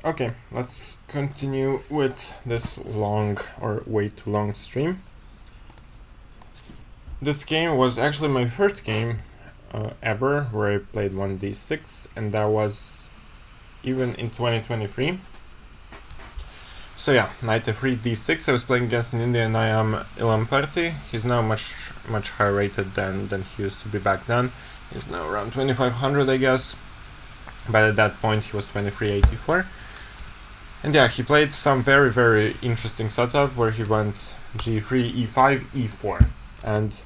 Okay, let's continue with this long or way too long stream. This game was actually my first game ever where I played 1d6, and that was even in 2023. So yeah, knight f3 d6. I was playing against an Indian IM Olympiad. He's now much higher rated than he used to be back then. He's now around 2500, I guess. But at that point he was 2384. And yeah, he played some very interesting setup where he went g3, e5, e4. And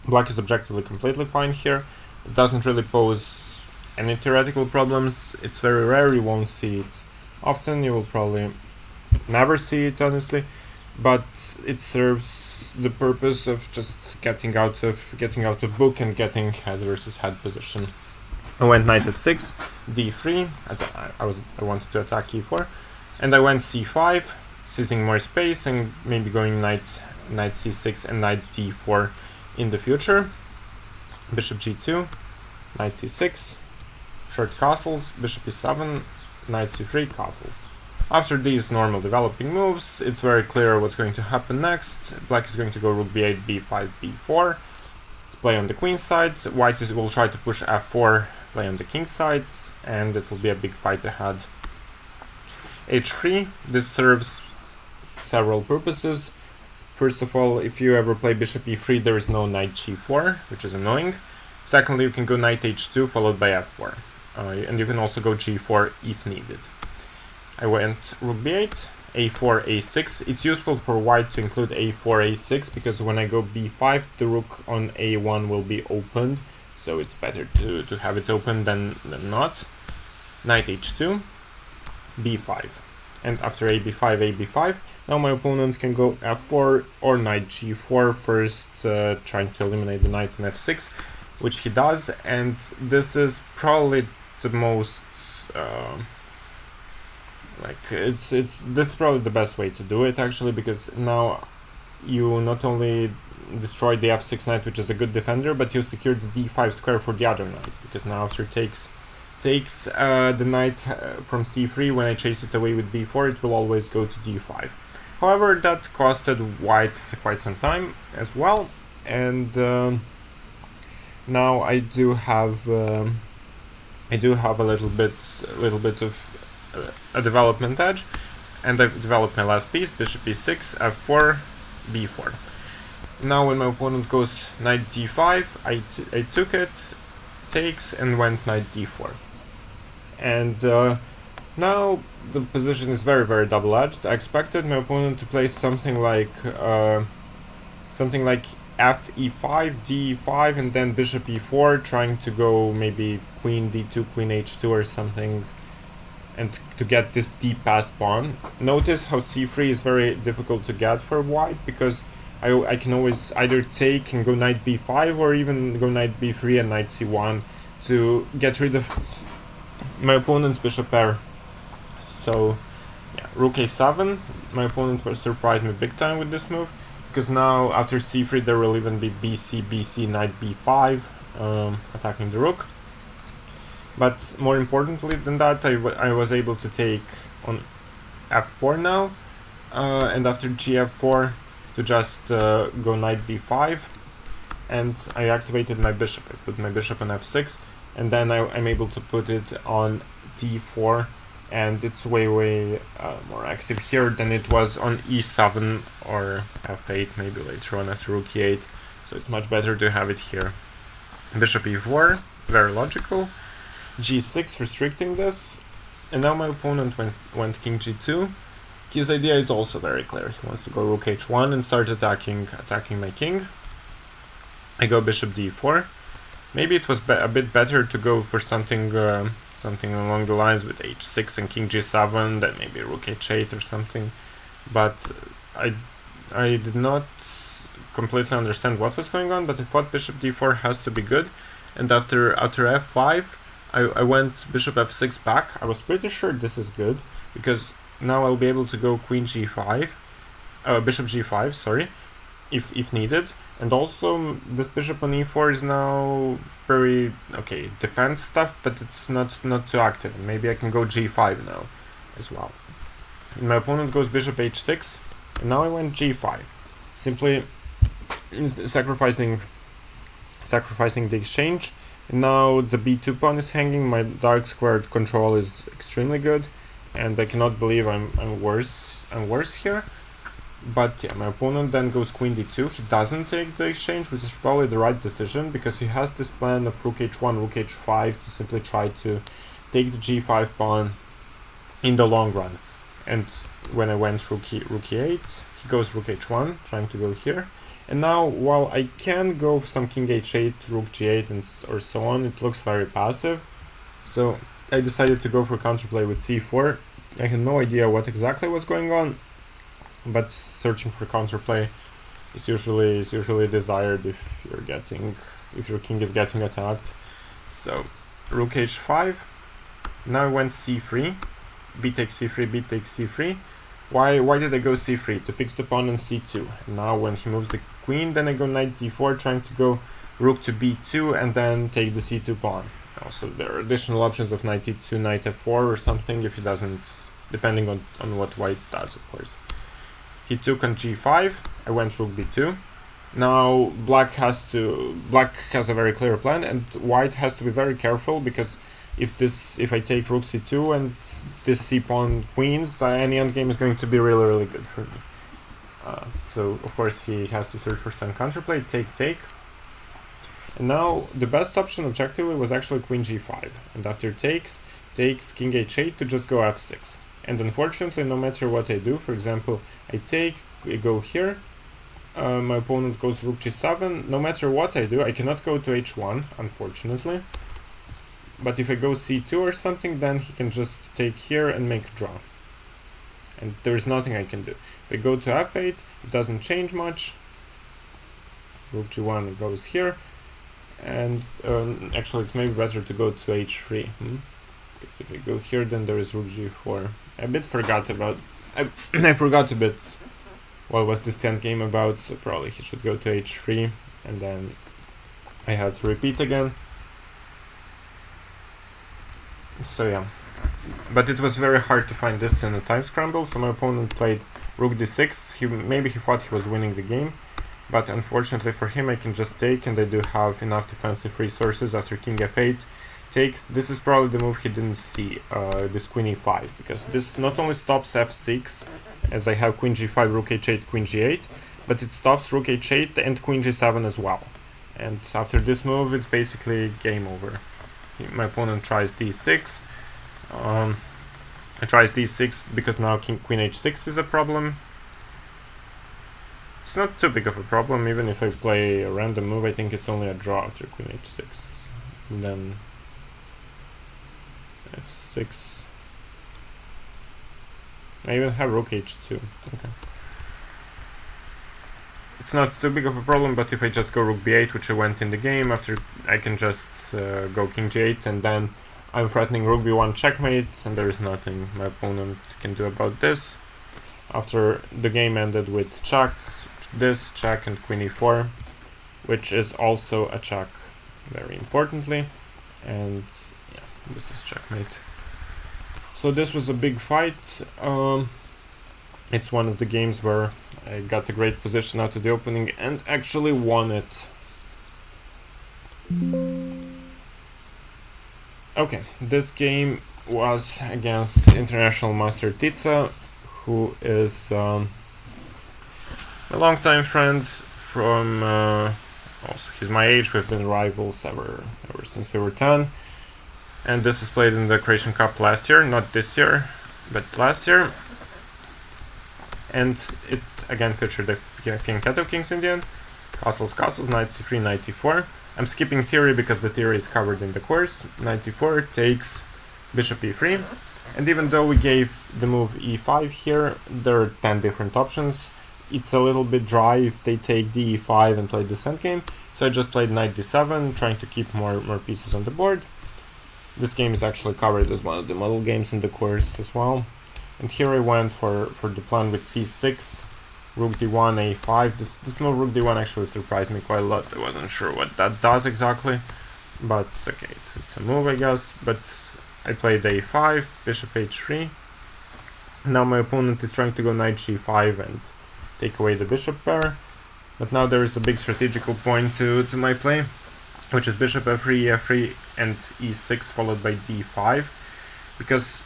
black is objectively completely fine here. It doesn't really pose any theoretical problems. It's very rare, you won't see it often. You will probably never see it, honestly. But it serves the purpose of just getting out of book and getting head versus head position. I went knight f6, d3. I wanted to attack e4. And I went c5, seizing more space and maybe going knight c6 and knight d4 in the future. Bishop g2, knight c6, short castles, bishop e7, knight c3, castles. After these normal developing moves, it's very clear what's going to happen next. Black is going to go rook b8, b5, b4, play on the queen side. White will try to push f4, play on the king side, and it will be a big fight ahead. h3, this serves several purposes. First of all, if you ever play bishop e3, there is no knight g4, which is annoying. Secondly, you can go knight h2 followed by f4, and you can also go g4 if needed. I went rook b8, a4, a6. It's useful for white to include a4, a6, because when I go b5, the rook on a1 will be opened, so it's better to have it open than not. Knight h2, b5, and after a b5, now my opponent can go f4 or knight g4 first, trying to eliminate the knight on f6, which he does, and this is probably the most this is probably the best way to do it, actually, because now you not only destroy the f6 knight, which is a good defender, but you secure the d5 square for the other knight, because now after takes the knight from c3, when I chase it away with b4, it will always go to d5. However, that costed white quite some time as well, and now I do have a little bit of a development edge, and I've developed my last piece, bishop e6, f4, b4. Now when my opponent goes knight d5, I took it, takes, and went knight d4. And now the position is very double-edged. I expected my opponent to play something like f e5, d5, and then bishop e4, trying to go maybe queen d2, queen h2 or something, and to get this deep passed pawn. Notice how c3 is very difficult to get for white, because I can always either take and go knight b5, or even go knight b3 and knight c1 to get rid of my opponent's bishop pair. So yeah, rook a7. My opponent will surprise me big time with this move, because now after c3 there will even be bc, knight b5, attacking the rook. But more importantly than that, I was able to take on f4 now, and after gf4 to just go knight b5, and I activated my bishop. I put my bishop on f6, and then I'm able to put it on d4, and it's way more active here than it was on e7 or f8, maybe later on after rook e8, so it's much better to have it here. Bishop e4, very logical. g6, restricting this, and now my opponent went king g2. His idea is also very clear. He wants to go rook h1 and start attacking my king. I go bishop d4. Maybe it was a bit better to go for something along the lines with h6 and king g7, then maybe rook h8 or something. But I did not completely understand what was going on, but I thought bishop d4 has to be good. And after f5, I went bishop f6 back. I was pretty sure this is good, because now I'll be able to go queen g5, bishop g5, sorry, if needed. And also this bishop on e4 is now very, okay, defense stuff, but it's not too active. Maybe I can go g5 now as well. And my opponent goes bishop h6, and now I went g5, simply sacrificing the exchange. And now the b2 pawn is hanging. My dark squared control is extremely good, and I cannot believe I'm worse here. But yeah, my opponent then goes queen d2. He doesn't take the exchange, which is probably the right decision, because he has this plan of rook h1, rook h5 to simply try to take the g5 pawn in the long run. And when I went rook e8, he goes rook h1, trying to go here. And now, while I can go some king h8, rook g8, and or so on, it looks very passive. So I decided to go for counterplay with c4. I had no idea what exactly was going on, but searching for counterplay is usually desired if your king is getting attacked. So rook h5. Now I went c3. B takes c3, b takes c3. Why did I go c3? To fix the pawn on c2. And now when he moves the queen, then I go knight d4, trying to go rook to b2 and then take the c2 pawn. Also, there are additional options of knight e2, knight f4 or something if he doesn't, depending on what white does, of course. He took on g5, I went rook b2. Now black has a very clear plan, and white has to be very careful, because if I take rook c2 and this c pawn queens, any endgame is going to be really good for me. So of course he has to search for some counterplay, take. And now the best option objectively was actually queen g5, and after takes king h8 to just go f6. And unfortunately, no matter what I do, for example, I go here, my opponent goes rook g7, no matter what I do, I cannot go to h1, unfortunately. But if I go c2 or something, then he can just take here and make a draw. And there's nothing I can do. If I go to f8, it doesn't change much. Rook g1 goes here. And actually, it's maybe better to go to h3. Because if I go here, then there is rook g4. I forgot a bit what was this endgame about, so probably he should go to h3, and then I have to repeat again. So yeah, but it was very hard to find this in a time scramble, so my opponent played rook d6. Maybe he thought he was winning the game, but unfortunately for him I can just take, and I do have enough defensive resources after king f8 takes. This is probably the move he didn't see, this queen e5, because this not only stops f6, as I have queen g5, rook h8, queen g8, but it stops rook h8 and queen g7 as well. And after this move, it's basically game over. My opponent tries d6. I tries d6 because now queen h6 is a problem. It's not too big of a problem, even if I play a random move. I think it's only a draw after queen h6. And then f6. I even have rook h2. Okay. It's not too big of a problem, but if I just go rook b8, which I went in the game, after I can just go king g8, and then I'm threatening rook b1 checkmate, and there is nothing my opponent can do about this. After the game ended with check, this check, and queen e4, which is also a check, very importantly, and yeah, this is checkmate. So this was a big fight. It's one of the games where I got a great position out of the opening and actually won it. Okay, this game was against International Master Titsa, who is a longtime friend from, also he's my age. We've been rivals ever since we were 10. And this was played in the Croatian Cup last year, not this year, but last year. And it again featured the king, cat of kings in the end. Castles, knight c3, knight e4. I'm skipping theory because the theory is covered in the course. Knight e4 takes bishop e3. And even though we gave the move e5 here, there are 10 different options. It's a little bit dry if they take d e5 and play this endgame. So I just played knight d7, trying to keep more pieces on the board. This game is actually covered as one of the model games in the course as well. And here I went for the plan with c6, rook d1, a5. This move rook d1 actually surprised me quite a lot. I wasn't sure what that does exactly, but okay, it's a move, I guess. But I played a5, bishop h3, Now my opponent is trying to go knight g5 and take away the bishop pair, but now there is a big strategical point to my play, which is bishop f3, e3, and e6 followed by d5, because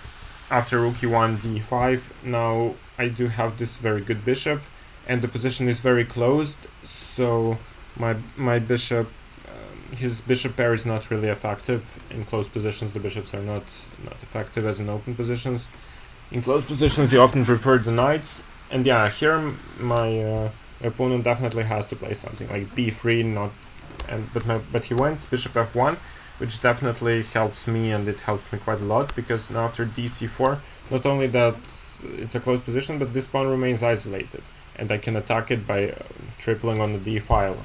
after rook e1, d5, now I do have this very good bishop, and the position is very closed, so my bishop, his bishop pair is not really effective. In closed positions the bishops are not effective as in open positions. In closed positions you often prefer the knights, and yeah, here my opponent definitely has to play something like b3, but he went bishop f1, which definitely helps me, and it helps me quite a lot, because now after dc4, not only that it's a closed position, but this pawn remains isolated, and I can attack it by tripling on the d file,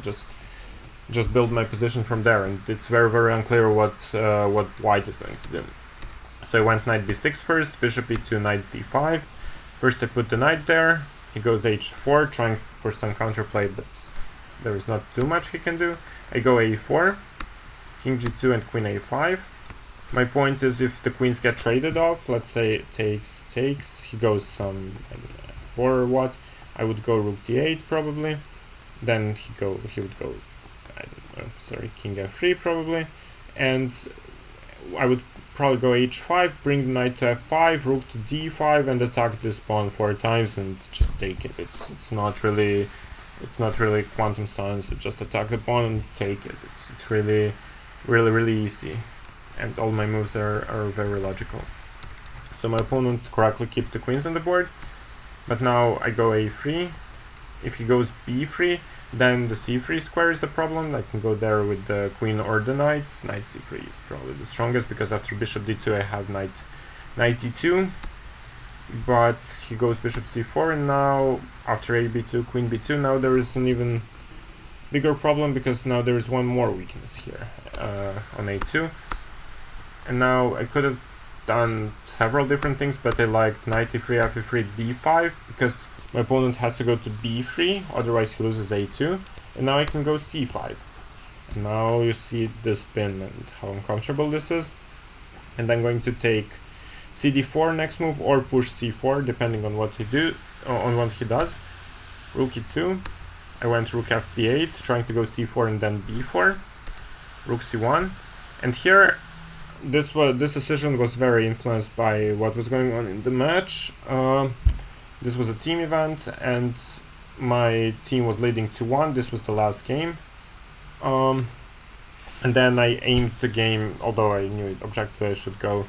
just build my position from there, and it's very unclear what white is going to do. So I went knight b6 first, bishop e2, knight d5. First I put the knight there, he goes h4, trying for some counterplay, but there is not too much he can do. I go a4, king g2 and queen a5. My point is, if the queens get traded off, let's say it takes, he goes some, I don't know, 4 or what, I would go rook d8 probably, then he would go, I don't know, sorry, king f3 probably, and I would probably go h5, bring the knight to f5, rook to d5, and attack this pawn 4 times and just take it. It's not really quantum science. Just attack the pawn and take it. It's really easy, and all my moves are very logical. So my opponent correctly keeps the queens on the board, but now I go a3. If he goes b3, then the c3 square is a problem. I can go there with the queen or the knight. Knight c3 is probably the strongest, because after bishop d2 I have knight e2, but he goes bishop c4, and now after a b2, queen b2, now there is an even bigger problem, because now there is one more weakness here on a2, and now I could have done several different things, but I liked knight e3, f3, b5, because my opponent has to go to b3, otherwise he loses a2, and now I can go c5. And now you see the spin and how uncomfortable this is. And I'm going to take cd4 next move, or push c4, depending on what he does. Rook e2, I went rook fb8, trying to go c4 and then b4, rook c1, and here this decision was very influenced by what was going on in the match. This was a team event, and my team was leading 2-1. This was the last game. And then I aimed the game, although I knew objectively I should go.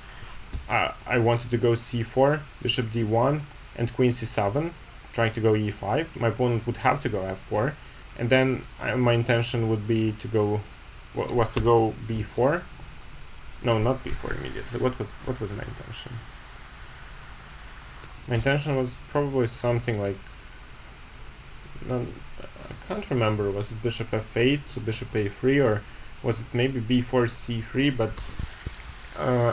I wanted to go c4, bishop d1, and queen c7, trying to go e5. My opponent would have to go f4, and then my intention would be to go b4. No, not b4 immediately. What was my intention? My intention was probably something like, I can't remember. Was it bishop f8, bishop a3, or was it maybe b4 c3? But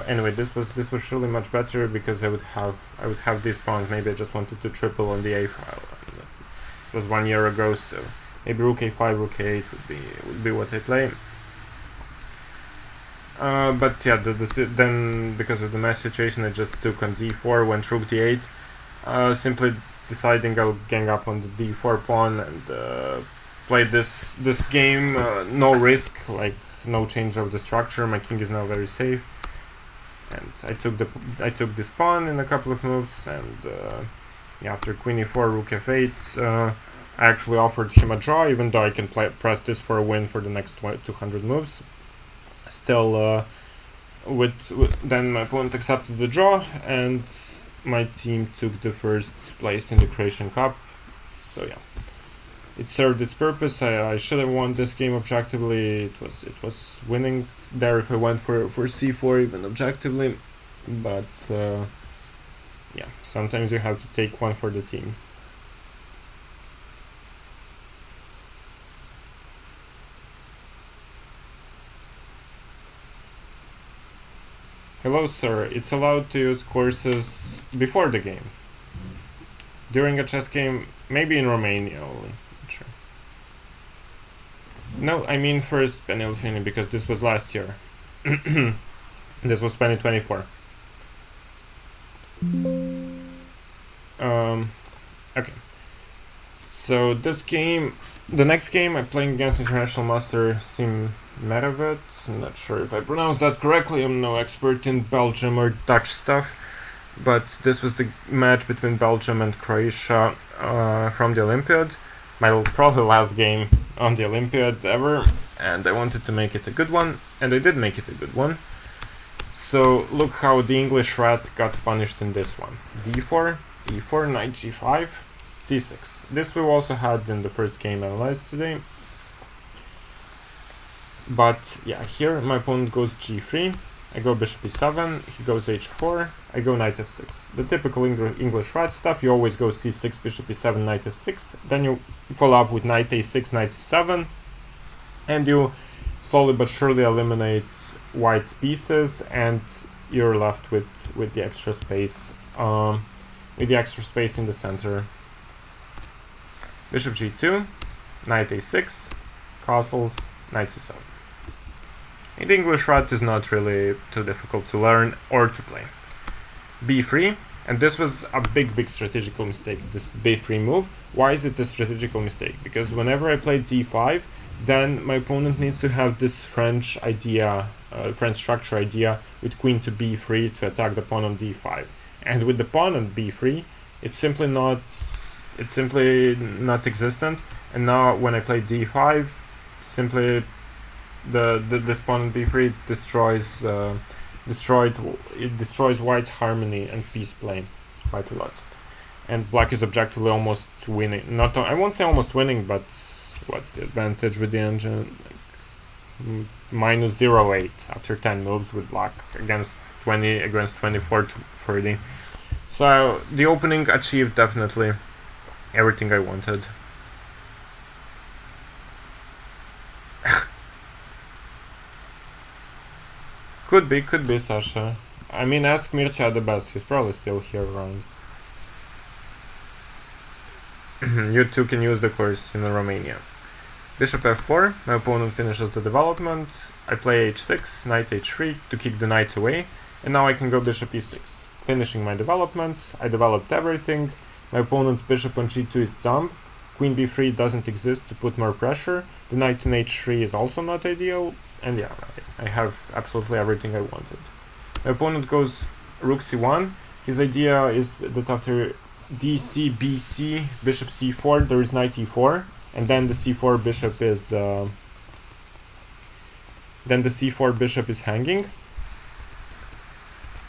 anyway, this was surely much better, because I would have these pawns. Maybe I just wanted to triple on the a file. This was 1 year ago, so maybe rook a5, rook a8 would be what I play. But yeah, then because of the match situation, I just took on d4, went rook d8, simply deciding I'll gang up on the d4 pawn and play this game, no risk, like no change of the structure. My king is now very safe, and I took this pawn in a couple of moves, and yeah, after queen e4, rook f8, I actually offered him a draw, even though I can press this for a win for the next 200 moves. Still, then my opponent accepted the draw, and my team took the first place in the Croatian Cup. So yeah, it served its purpose. I should have won this game objectively. It was winning there if I went for c4 even objectively, but yeah, sometimes you have to take one for the team. Hello, sir. It's allowed to use courses before the game. During a chess game, maybe in Romania only. Sure. No, I mean first Penultimate, because this was last year. This was 2024. Okay. So this game, the next game, I'm playing against International Master Sim Meravet. I'm not sure if I pronounced that correctly. I'm no expert in Belgium or Dutch stuff. But this was the match between Belgium and Croatia from the Olympiad. My probably last game on the Olympiads ever, and I wanted to make it a good one, and I did make it a good one. So look how the English rat got punished in this one. d4, e4, knight g5, c6. This we also had in the first game analyzed today. But yeah, here my opponent goes g3, I go bishop e7, he goes h4, I go knight f6. The typical English rat stuff, you always go c6, bishop e7, knight f6, then you follow up with knight a6, knight c7, and you slowly but surely eliminate white's pieces, and you're left with the extra space, in the center. Bishop g2, knight a6, castles, knight c7. The English rat is not really too difficult to learn or to play. b3, and this was a big strategical mistake, this b3 move. Why is it a strategical mistake? Because whenever I play d5, then my opponent needs to have this French structure idea with queen to b3 to attack the pawn on d5. And with the pawn on b3, it's simply not existent. And now when I play d5, simply this pawn on b3 destroys white's harmony and peace play quite a lot. And black is objectively almost winning. I won't say almost winning, but what's the advantage with the engine? Like, minus 0.8 after 10 moves with black against 24 to 30. So the opening achieved definitely everything I wanted. Could be, Sasha. I mean, ask Mircea the best, he's probably still here around. You too can use the course in Romania. Bishop f4, my opponent finishes the development, I play h6, knight h3 to kick the knight away, and now I can go bishop e6. Finishing my development, I developed everything, my opponent's bishop on g2 is dumb, queen b3 doesn't exist to put more pressure, the knight on h3 is also not ideal, and yeah, I have absolutely everything I wanted. My opponent goes rook c1, his idea is that after dc, bc, bishop c4, there is knight e4, and then the c4 bishop is hanging.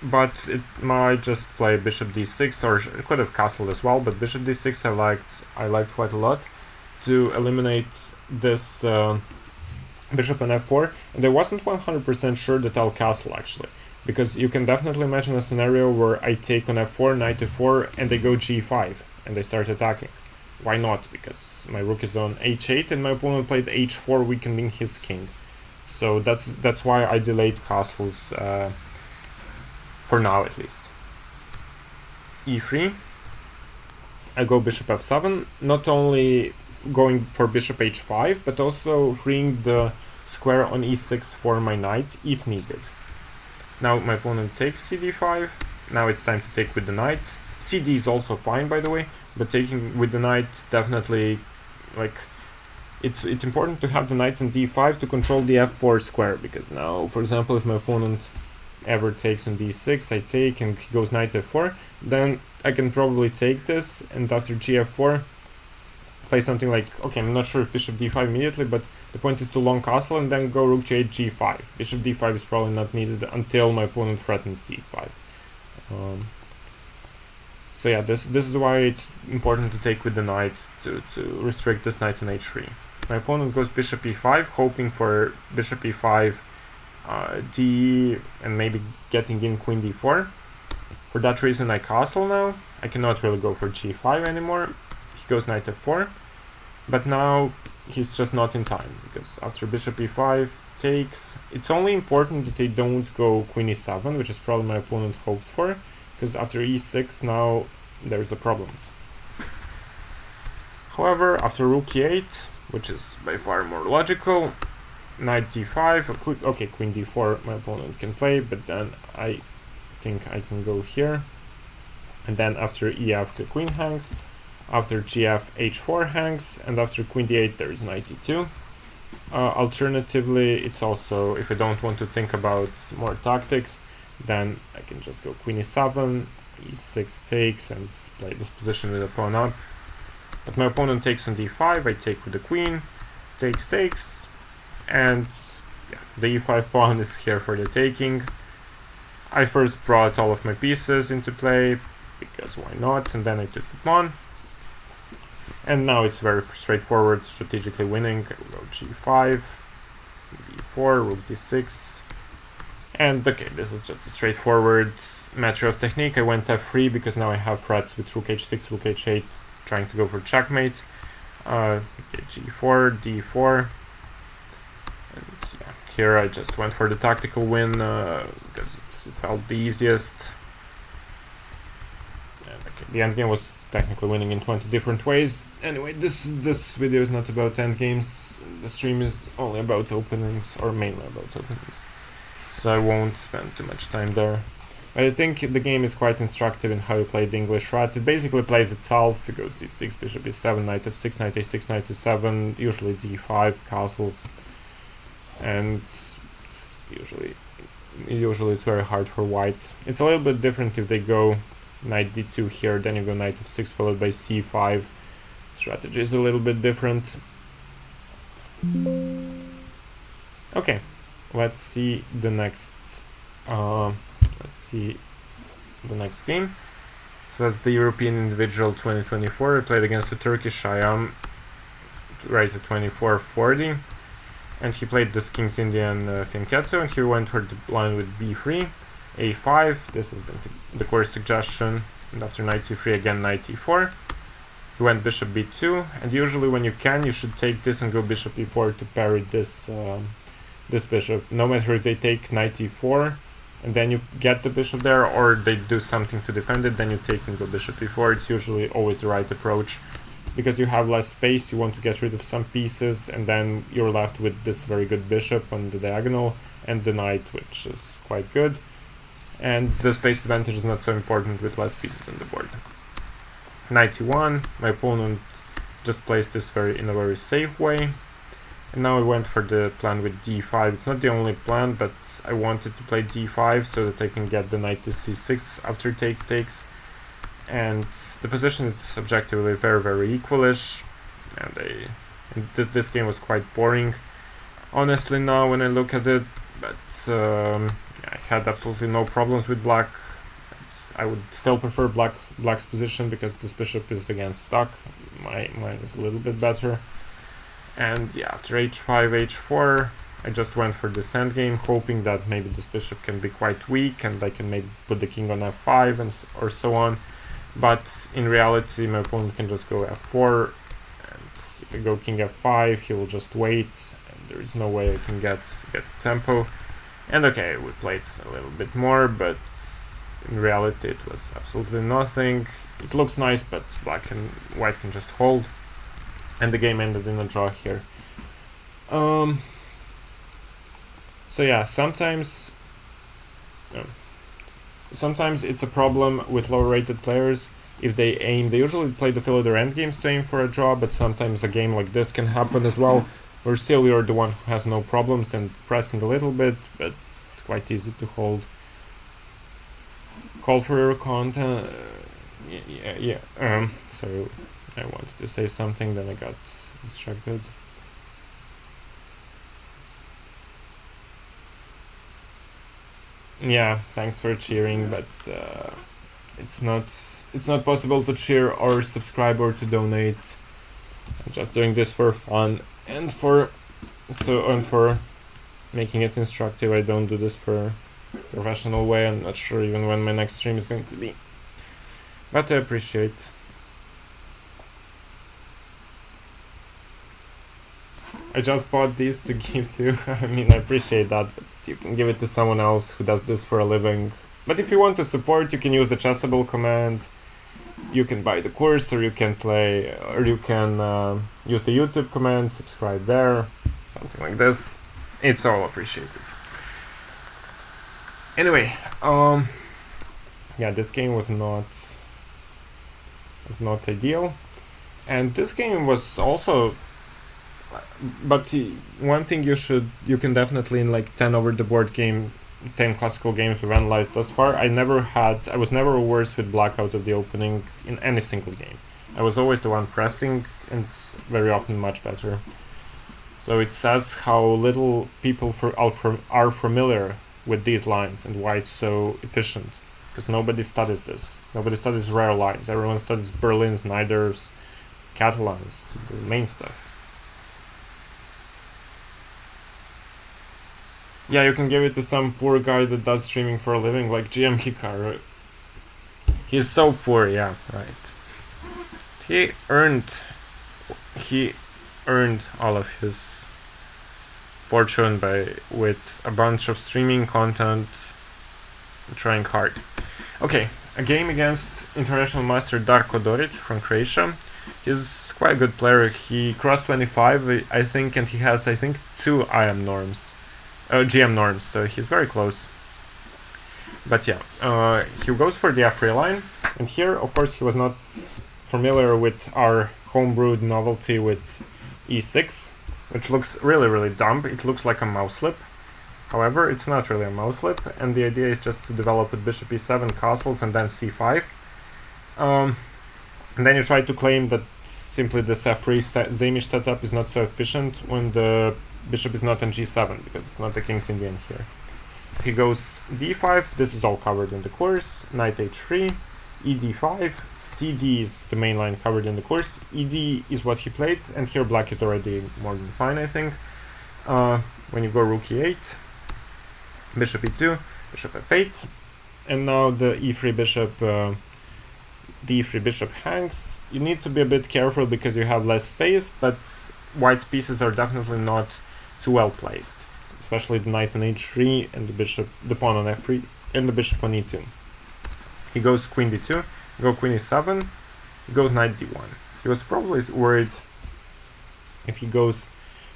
But it might just play bishop d6, or it could have castled as well, but bishop d6 I liked quite a lot to eliminate this bishop on f4, and I wasn't 100% sure that I'll castle actually, because you can definitely imagine a scenario where I take on f4, knight f4, and they go g5, and they start attacking. Why not? Because my rook is on h8, and my opponent played h4, weakening his king. So that's why I delayed castles, for now at least. e3, I go bishop f7, not only going for bishop h5, but also freeing the square on e6 for my knight if needed. Now my opponent takes cd5, now it's time to take with the knight. cd is also fine, by the way, but taking with the knight definitely, like, it's important to have the knight on d5 to control the f4 square, because now, for example, if my opponent ever takes on d6, I take and he goes knight f4, then I can probably take this, and after gf4 play something like, okay, I'm not sure if bishop d5 immediately, but the point is to long castle and then go rook g8, g5. Bishop d5 is probably not needed until my opponent threatens d5. So yeah, this is why it's important to take with the knight to restrict this knight on h3. My opponent goes bishop e5, hoping for bishop e5, d, and maybe getting in queen d4. For that reason I castle now. I cannot really go for g5 anymore. He goes knight f4, but now he's just not in time, because after bishop e5 takes, it's only important that they don't go queen e7, which is probably my opponent hoped for, because after e6 now there's a problem. However, after rook e8, which is by far more logical, knight d5, okay, queen d4 my opponent can play, but then I think I can go here. and then after EF the queen hangs, after GF H4 hangs, and after Queen D8 there is knight E2. Alternatively, it's also, if I don't want to think about more tactics, then I can just go Queen E7, E6 takes, and play this position with the pawn up. But my opponent takes on D5, I take with the queen, takes, and yeah, the E5 pawn is here for the taking. I first brought all of my pieces into play, because why not, and then I took the pawn. And now it's very straightforward, strategically winning. I will go G5, B4, Rook D6. And okay, this is just a straightforward matter of technique. I went F3 because now I have threats with Rook H6, Rook H8, trying to go for checkmate. G4, D4. And yeah, here I just went for the tactical win because it felt the easiest. And okay, the endgame was technically winning in 20 different ways. Anyway, this video is not about endgames. The stream is only about openings, or mainly about openings. So I won't spend too much time there. But I think the game is quite instructive in how you play the English rat. It basically plays itself. It goes C6, Bishop E7, Knight F6, Knight A6, Knight E7, usually D5, castles. And usually it's very hard for white. It's a little bit different if they go Knight D2 here, then you go Knight F6 followed by C5. Strategy is a little bit different. Okay, let's see the next game. So that's the European Individual 2024. I played against the Turkish IM rated 2440, and he played this King's Indian Fianchetto, and he went for the line with B3, A5. This has been the course suggestion, and after Knight C3 again Knight E4. He went Bishop B2, and usually when you can, you should take this and go Bishop E4 to parry this this bishop. No matter if they take Knight E4 and then you get the bishop there, or they do something to defend it, then you take and go Bishop E4. It's usually always the right approach, because you have less space, you want to get rid of some pieces, and then you're left with this very good bishop on the diagonal and the knight, which is quite good. And the space advantage is not so important with less pieces on the board. Knight E1, my opponent just placed this in a very safe way. And now I went for the plan with D5. It's not the only plan, but I wanted to play D5 so that I can get the knight to C6 after takes. And the position is objectively very, very equalish. And this game was quite boring, honestly, now when I look at it. But I had absolutely no problems with black. I would still prefer black's position because this bishop is again stuck. Mine is a little bit better. And yeah, after H5, H4, I just went for this endgame, hoping that maybe this bishop can be quite weak and I can maybe put the king on F5 or so on. But in reality, my opponent can just go F4, and if I go King F5, he will just wait, and there is no way I can get tempo. And okay, we played a little bit more, but in reality it was absolutely nothing. It looks nice, but black and white can just hold, and the game ended in a draw here. So yeah, sometimes it's a problem with lower rated players. If they usually play the filler endgames to aim for a draw, but sometimes a game like this can happen as well, where still you're the one who has no problems and pressing a little bit, but it's quite easy to hold. Call for your content. So I wanted to say something, then I got distracted. Yeah, thanks for cheering, but it's not possible to cheer or subscribe or to donate. I'm just doing this for fun and for making it instructive. I don't do this for professional way. I'm not sure even when my next stream is going to be, but I appreciate. I just bought these to give to. I mean, I appreciate that, but you can give it to someone else who does this for a living. But if you want to support, you can use the Chessable command. You can buy the course, or you can play, or you can use the YouTube command, subscribe there, something like this. It's all appreciated. Anyway, yeah, this game was not is not ideal. And this game was also, but one thing you can definitely, in like 10 over the board game, 10 classical games we've analyzed thus far, I was never worse with black out of the opening in any single game. I was always the one pressing, and very often much better. So it says how little people are familiar with these lines and why it's so efficient. Because nobody studies this. Nobody studies rare lines. Everyone studies Berlins, Niders, Catalans, the main stuff. Yeah, you can give it to some poor guy that does streaming for a living, like GM Hikaru. He's so poor, yeah, right. He earned all of his fortune with a bunch of streaming content, trying hard. Okay, a game against international master Darko Doric from Croatia. He's quite a good player. He crossed 25, I think, and he has, I think, 2 IM norms. GM norms, so he's very close. But yeah, he goes for the F3 line, and here, of course, he was not familiar with our homebrewed novelty with E6, which looks really dumb. It looks like a mouse slip. However, it's not really a mouse slip, and the idea is just to develop with bishop e7, castles, and then c5. And then you try to claim that simply this F3 Zamish setup is not so efficient when the bishop is not on g7, because it's not the king's Indian here. He goes d5, this is all covered in the course, knight h3, ed5, cd is the main line covered in the course, ed is what he played, and here black is already more than fine, I think. When you go rook e8, bishop e2, bishop f8, and now the e3 bishop, the e3 bishop hangs. You need to be a bit careful because you have less space, but white's pieces are definitely not too well placed, especially the knight on h3 and the pawn on f3 and the bishop on e2. He goes queen d2, go queen e7, he goes knight d1. He was probably worried if he goes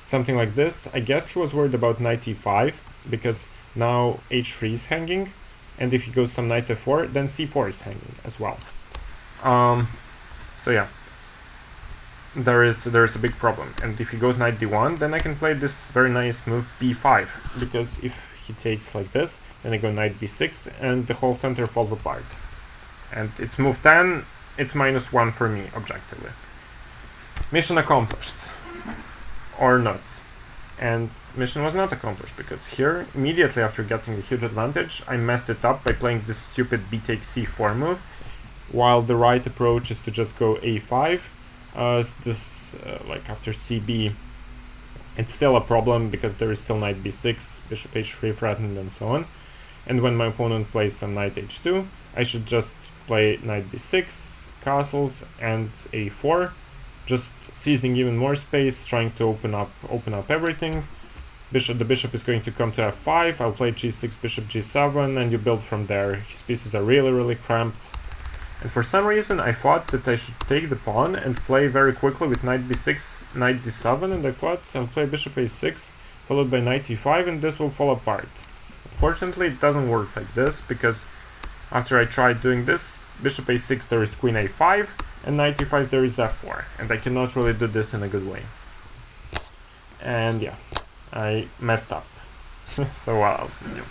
something like this. I guess he was worried about knight e5 because now h3 is hanging, and if he goes some knight f4, then c4 is hanging as well. So yeah, there is a big problem. And if he goes knight d1, then I can play this very nice move b5, because if he takes like this, then I go knight b6, and the whole center falls apart. And it's move 10, it's -1 for me, objectively. Mission accomplished. Or not. And mission was not accomplished, because here, immediately after getting a huge advantage, I messed it up by playing this stupid b takes c4 move, while the right approach is to just go a5. Like after cb, it's still a problem because there is still knight b6, bishop h3 threatened, and so on. And when my opponent plays some knight h2, I should just play knight b6, castles, and a4, just seizing even more space, trying to open up everything. The bishop is going to come to f5, I'll play g6, bishop g7, and you build from there. His pieces are really cramped. And for some reason I thought that I should take the pawn and play very quickly with knight b6, knight d7, and I thought I'll play bishop a6, followed by knight e5, and this will fall apart. Unfortunately, it doesn't work like this, because after I tried doing this, bishop a6 there is queen a5, and knight e5 there is f4, and I cannot really do this in a good way. And yeah, I messed up. So what else is new?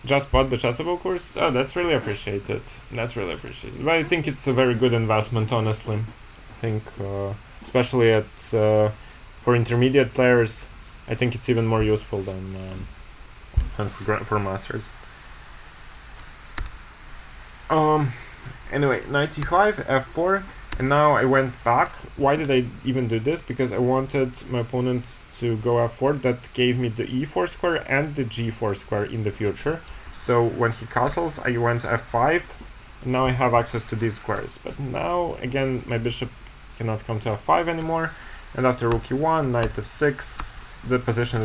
Just bought the Chessable course? Oh, that's really appreciated. That's really appreciated. But I think it's a very good investment, honestly. I think, especially for intermediate players, I think it's even more useful than for masters. Anyway, knight e5, f4, and now I went back. Why did I even do this? Because I wanted my opponent to go f4. That gave me the e4 square and the g4 square in the future. So when he castles, I went f5, and now I have access to these squares. But now, again, my bishop cannot come to f5 anymore, and after rook e1, knight f6, the position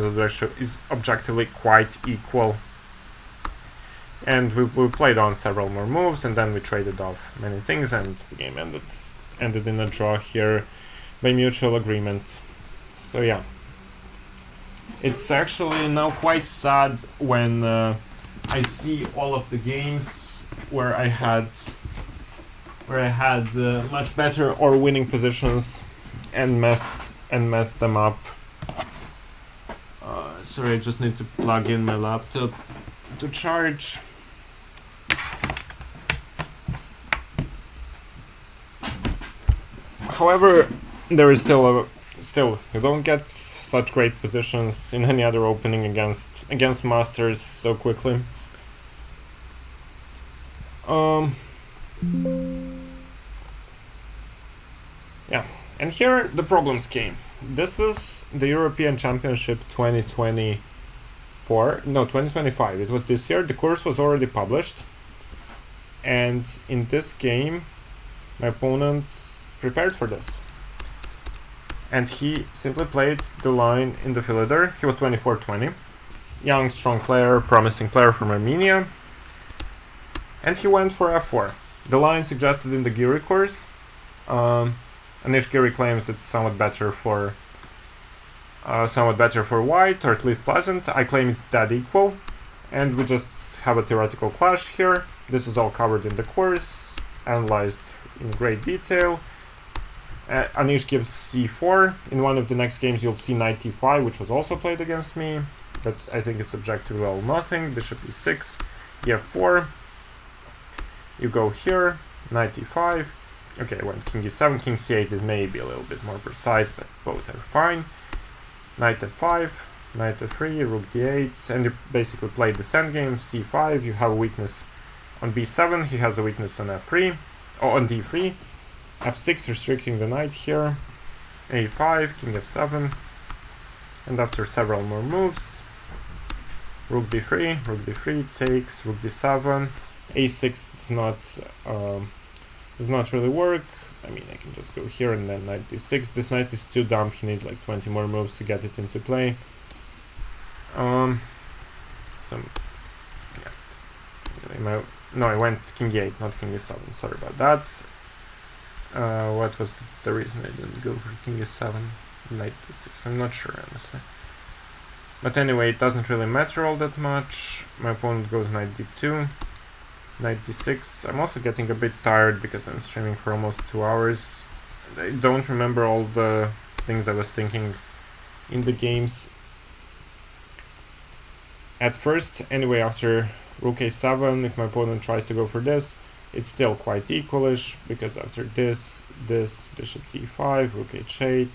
is objectively quite equal. And we played on several more moves, and then we traded off many things, and the game ended in a draw here by mutual agreement. So yeah, it's actually now quite sad when I see all of the games where I had much better or winning positions and messed them up. Sorry, I just need to plug in my laptop to charge. However, there is still you don't get such great positions in any other opening against masters so quickly. Yeah, and here the problems came. This is the European Championship 2025. It was this year. The course was already published, and in this game, my opponent prepared for this, and he simply played the line in the fielder. He was 24-20, young, strong player, promising player from Armenia, and he went for f4. The line suggested in the Giri course. Anish Giri claims it's somewhat better for white, or at least pleasant. I claim it's dead equal, and we just have a theoretical clash here. This is all covered in the course, analyzed in great detail. Anish gives c4. In one of the next games you'll see knight e5, which was also played against me, but I think it's objectively all nothing. Bishop e6, e4. You go here, knight e5. Okay, I went king e7, king c8 is maybe a little bit more precise, but both are fine. Knight f5, knight f3, rook d8, and you basically play this endgame, c5. You have a weakness on b7, he has a weakness on f3, or on d3, f6 restricting the knight here, a5, king f7, and after several more moves, rook d3 takes, rook d7, a6 does not really work. I mean, I can just go here and then knight d6. This knight is too dumb, he needs like 20 more moves to get it into play. I went king e8, not king e7, sorry about that. What was the reason I didn't go for king e7, knight d6, I'm not sure honestly. But anyway, it doesn't really matter all that much. My opponent goes knight d2. Knight d6. I'm also getting a bit tired because I'm streaming for almost 2 hours. I don't remember all the things I was thinking in the games at first. Anyway, after rook a7, if my opponent tries to go for this, it's still quite equalish, because after this, bishop d5, rook h8,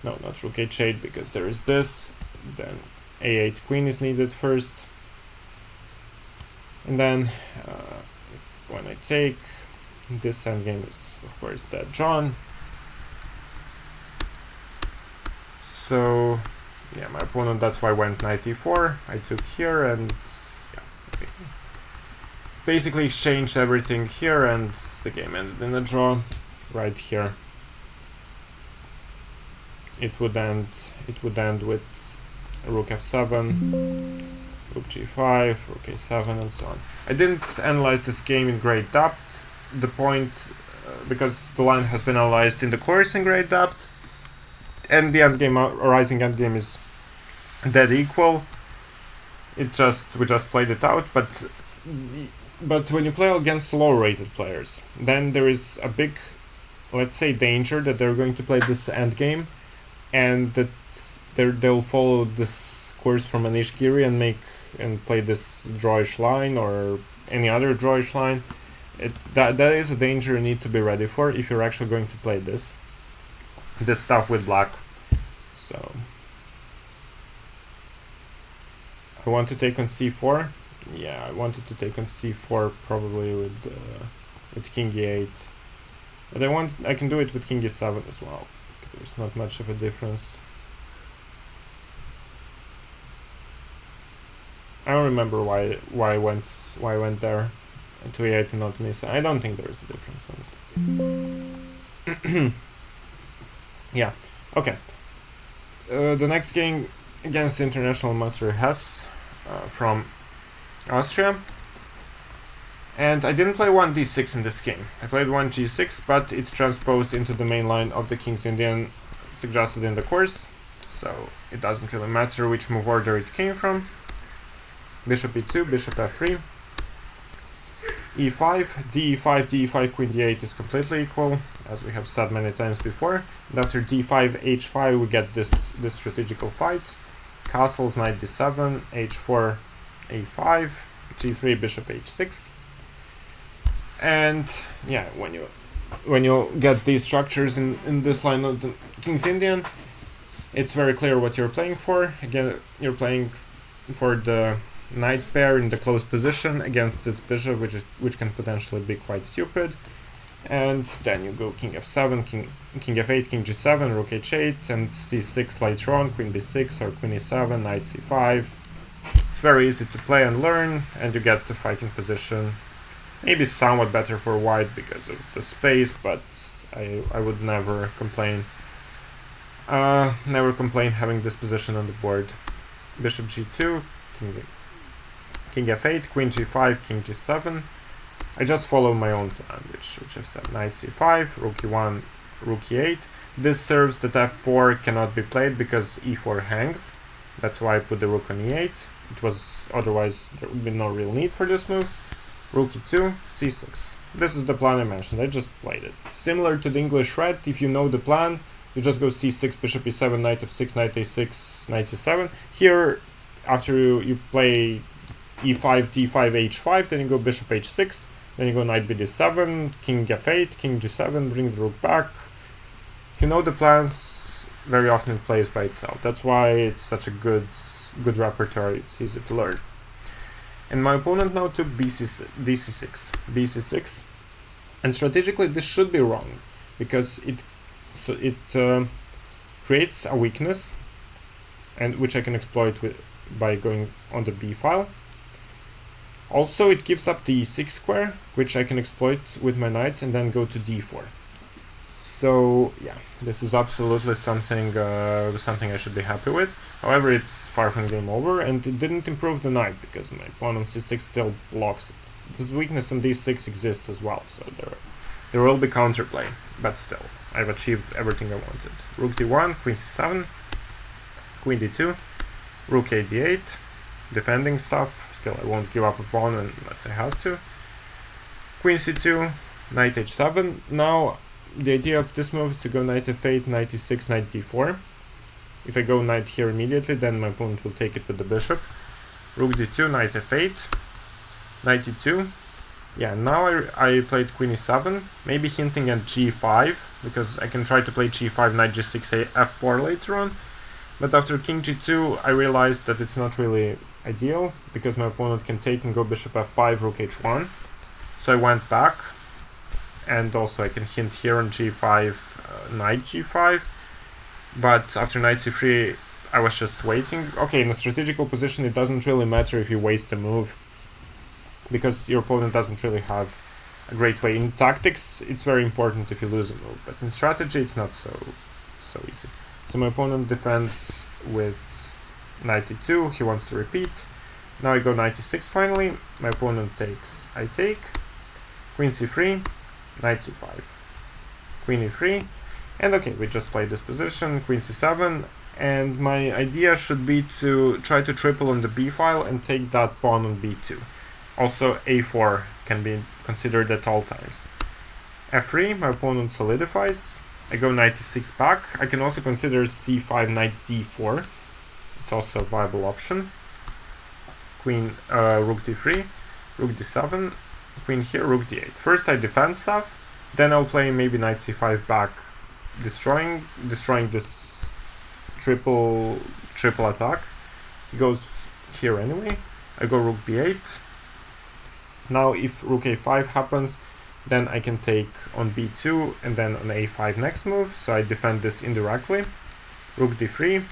no, not rook h8, because there is this, then a8 queen is needed first. And then, when I take, this endgame is, of course, dead drawn. So, yeah, my opponent, that's why went knight e4. I took here, and yeah, basically exchanged everything here, and the game ended in a draw right here. It would end with rook f7. Rook g5, rook a7, and so on. I didn't analyze this game in great depth. The point, because the line has been analyzed in the course in great depth, and the endgame, rising endgame, is dead equal. We just played it out, but when you play against low-rated players, then there is a big, let's say, danger that they're going to play this endgame, and that they'll follow this course from Anish Giri and play this drawish line or any other drawish line. That is a danger you need to be ready for if you're actually going to play this stuff with black. So I want to take on c4. Yeah, I wanted to take on c4 probably with king e8, but I can do it with king e7 as well. There's not much of a difference. I don't remember why I went there to e8 and not to e7. I don't think there is a difference, honestly. Yeah, okay. The next game against international master Hess from Austria. And I didn't play 1 d6 in this game. I played 1 g6, but it transposed into the main line of the King's Indian suggested in the course. So it doesn't really matter which move order it came from. Bishop e2, bishop f3. e5, d5, d5, queen d8 is completely equal, as we have said many times before. And after d5, h5, we get this strategical fight. Castles, knight d7, h4, a5, g3, bishop h6. And yeah, when you get these structures in this line of the King's Indian, it's very clear what you're playing for. Again, you're playing for the knight pair in the closed position against this bishop, which can potentially be quite stupid. And then you go king f7, king f8, king g7, rook h8, and c6 later on, queen b6 or queen e7, knight c5. It's very easy to play and learn, and you get the fighting position. Maybe somewhat better for white because of the space, but I would never complain. Never complain having this position on the board. Bishop g2, king f8, queen g5, king g7. I just follow my own plan, which I've said. Knight c5, rook e1, rook e8. This serves that f4 cannot be played because e4 hangs. That's why I put the rook on e8. It was otherwise there would be no real need for this move. Rook e2, c6. This is the plan I mentioned. I just played it. Similar to the English red, if you know the plan, you just go c6, bishop e7, knight f6, knight a6, knight c7. Here, after you play e5, d5, h5, then you go bishop h6, then you go knight bd7, king f8, king g7, bring the rook back. If you know the plans, very often it plays by itself. That's why it's such a good repertoire. It's easy to learn. And my opponent now took bc6, and strategically this should be wrong because it creates a weakness, and which I can exploit by going on the b file. Also, it gives up the e6 square, which I can exploit with my knights and then go to d4. So yeah, this is absolutely something I should be happy with. However, it's far from game over, and it didn't improve the knight because my pawn on c6 still blocks it. This weakness on d6 exists as well, so there will be counterplay, but still, I've achieved everything I wanted. Rook d1, queen c7, queen d2, rook a d8, defending stuff. Still, I won't give up a pawn unless I have to. Queen c2, knight h7. Now, the idea of this move is to go knight f8, knight e6, knight d4. If I go knight here immediately, then my opponent will take it with the bishop. Rook d2, knight f8, knight e2. Yeah, now I played queen e7, maybe hinting at g5, because I can try to play g5, knight g6, f4 later on. But after king g2, I realized that it's not really ideal, because my opponent can take and go bishop f5, rook h1. So I went back, and also I can hint here on g5, knight g5. But after knight c3, I was just waiting. Okay, in a strategical position, it doesn't really matter if you waste a move, because your opponent doesn't really have a great way. In tactics, it's very important if you lose a move, but in strategy, it's not so easy. So my opponent defends with knight e2, he wants to repeat. Now I go knight e6 finally, my opponent takes, I take, queen c3, knight c5, queen e3, and okay, we just play this position, queen c7, and my idea should be to try to triple on the b file and take that pawn on b2. Also, a4 can be considered at all times. f3, my opponent solidifies. I go knight e6 back. I can also consider c5, knight d4. It's also a viable option. Queen, rook d3, rook d7, queen here, rook d8. First I defend stuff, then I'll play maybe knight c5 back, destroying this triple attack. He goes here anyway. I go rook b8. Now if rook a5 happens, then I can take on b2 and then on a5 next move, so I defend this indirectly. Rook d3,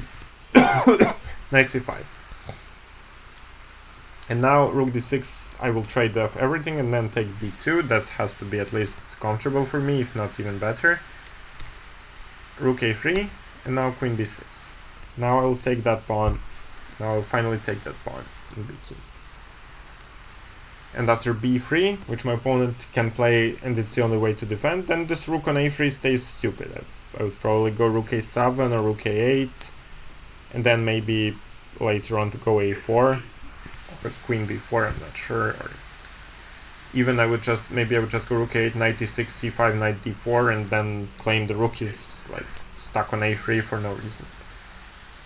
knight c5. And now rook d6, I will trade off everything and then take b2. That has to be at least comfortable for me, if not even better. Rook a3, and now queen b6. Now I will take that pawn. Now I'll finally take that pawn in b2. And after b3, which my opponent can play and it's the only way to defend, then this rook on a3 stays stupid. I would probably go rook a7 or rook a8, and then maybe later on to go a4, or queen b4, I'm not sure. Or even maybe I would just go rook a8, knight d6, c5, knight d4, and then claim the rook is like stuck on a3 for no reason.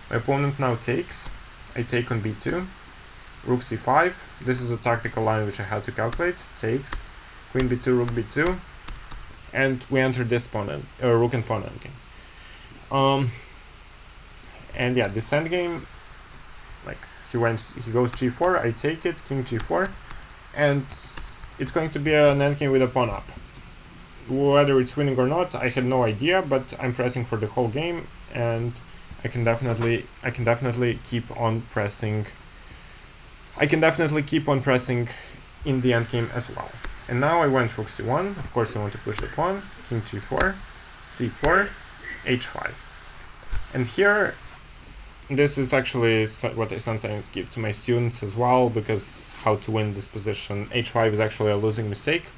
My opponent now takes. I take on b2, rook c5. This is a tactical line which I had to calculate. Takes, queen b2, rook b2, and we enter this rook and pawn endgame. And yeah, this endgame, like he goes g4, I take it, king g4, and it's going to be an endgame with a pawn up. Whether it's winning or not, I had no idea, but I'm pressing for the whole game, and I can definitely keep on pressing. I can definitely keep on pressing in the endgame as well. And now I went rook c1. Of course, I want to push the pawn. King g4, c4, h5. And here, this is actually what I sometimes give to my students as well, because how to win this position. h5 is actually a losing mistake.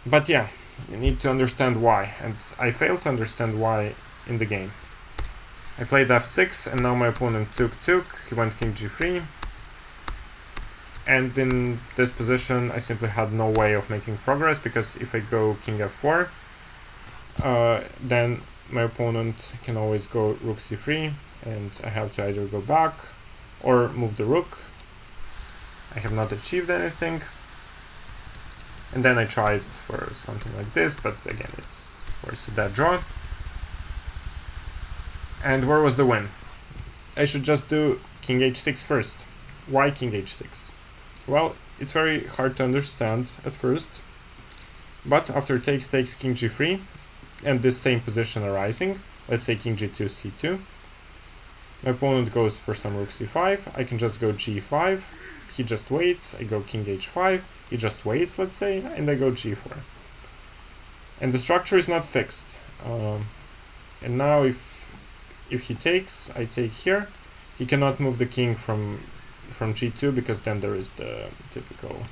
But yeah, you need to understand why, and I failed to understand why in the game. I played f6, and now my opponent took, he went king g3, and in this position I simply had no way of making progress, because if I go king f4, then my opponent can always go rook c3, and I have to either go back or move the rook. I have not achieved anything. And then I tried for something like this, but again, it's of course a dead draw. And where was the win? I should just do king h6 first. Why king h6? Well, it's very hard to understand at first, but after takes king g3, and this same position arising, let's say king g2, c2, my opponent goes for some rook c5, I can just go g5, he just waits, I go king h5, he just waits, let's say, and I go g4. And the structure is not fixed. And now if he takes, I take here. He cannot move the king from g2, because then there is the typical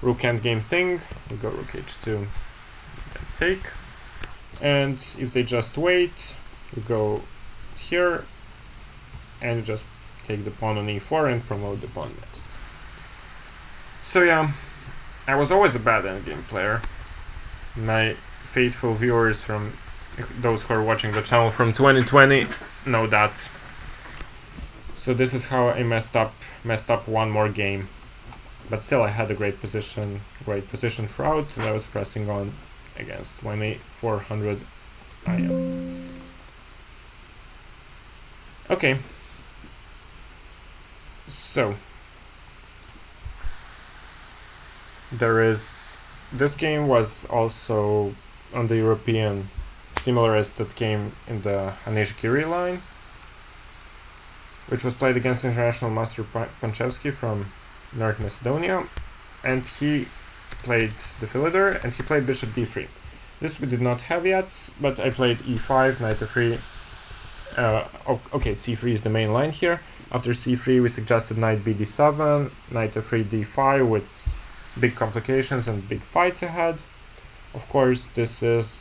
rook endgame thing. We go rook h2, and take. And if they just wait, we go here, and just take the pawn on e4 and promote the pawn next. So yeah, I was always a bad endgame player. My faithful viewers, from those who are watching the channel from 2020, know that. So this is how I messed up one more game. But still, I had a great position throughout, and I was pressing on against 2400 IM. Okay. So this game was also on the European, similar as that game in the Haneshkiri line, which was played against international master Panchevski from North Macedonia, and he played the Philidor, and he played bishop d3. This we did not have yet, but I played e5, knight f3. Okay, c3 is the main line here. After c3 we suggested knight bd7, knight f3 d5 with big complications and big fights ahead. Of course, this is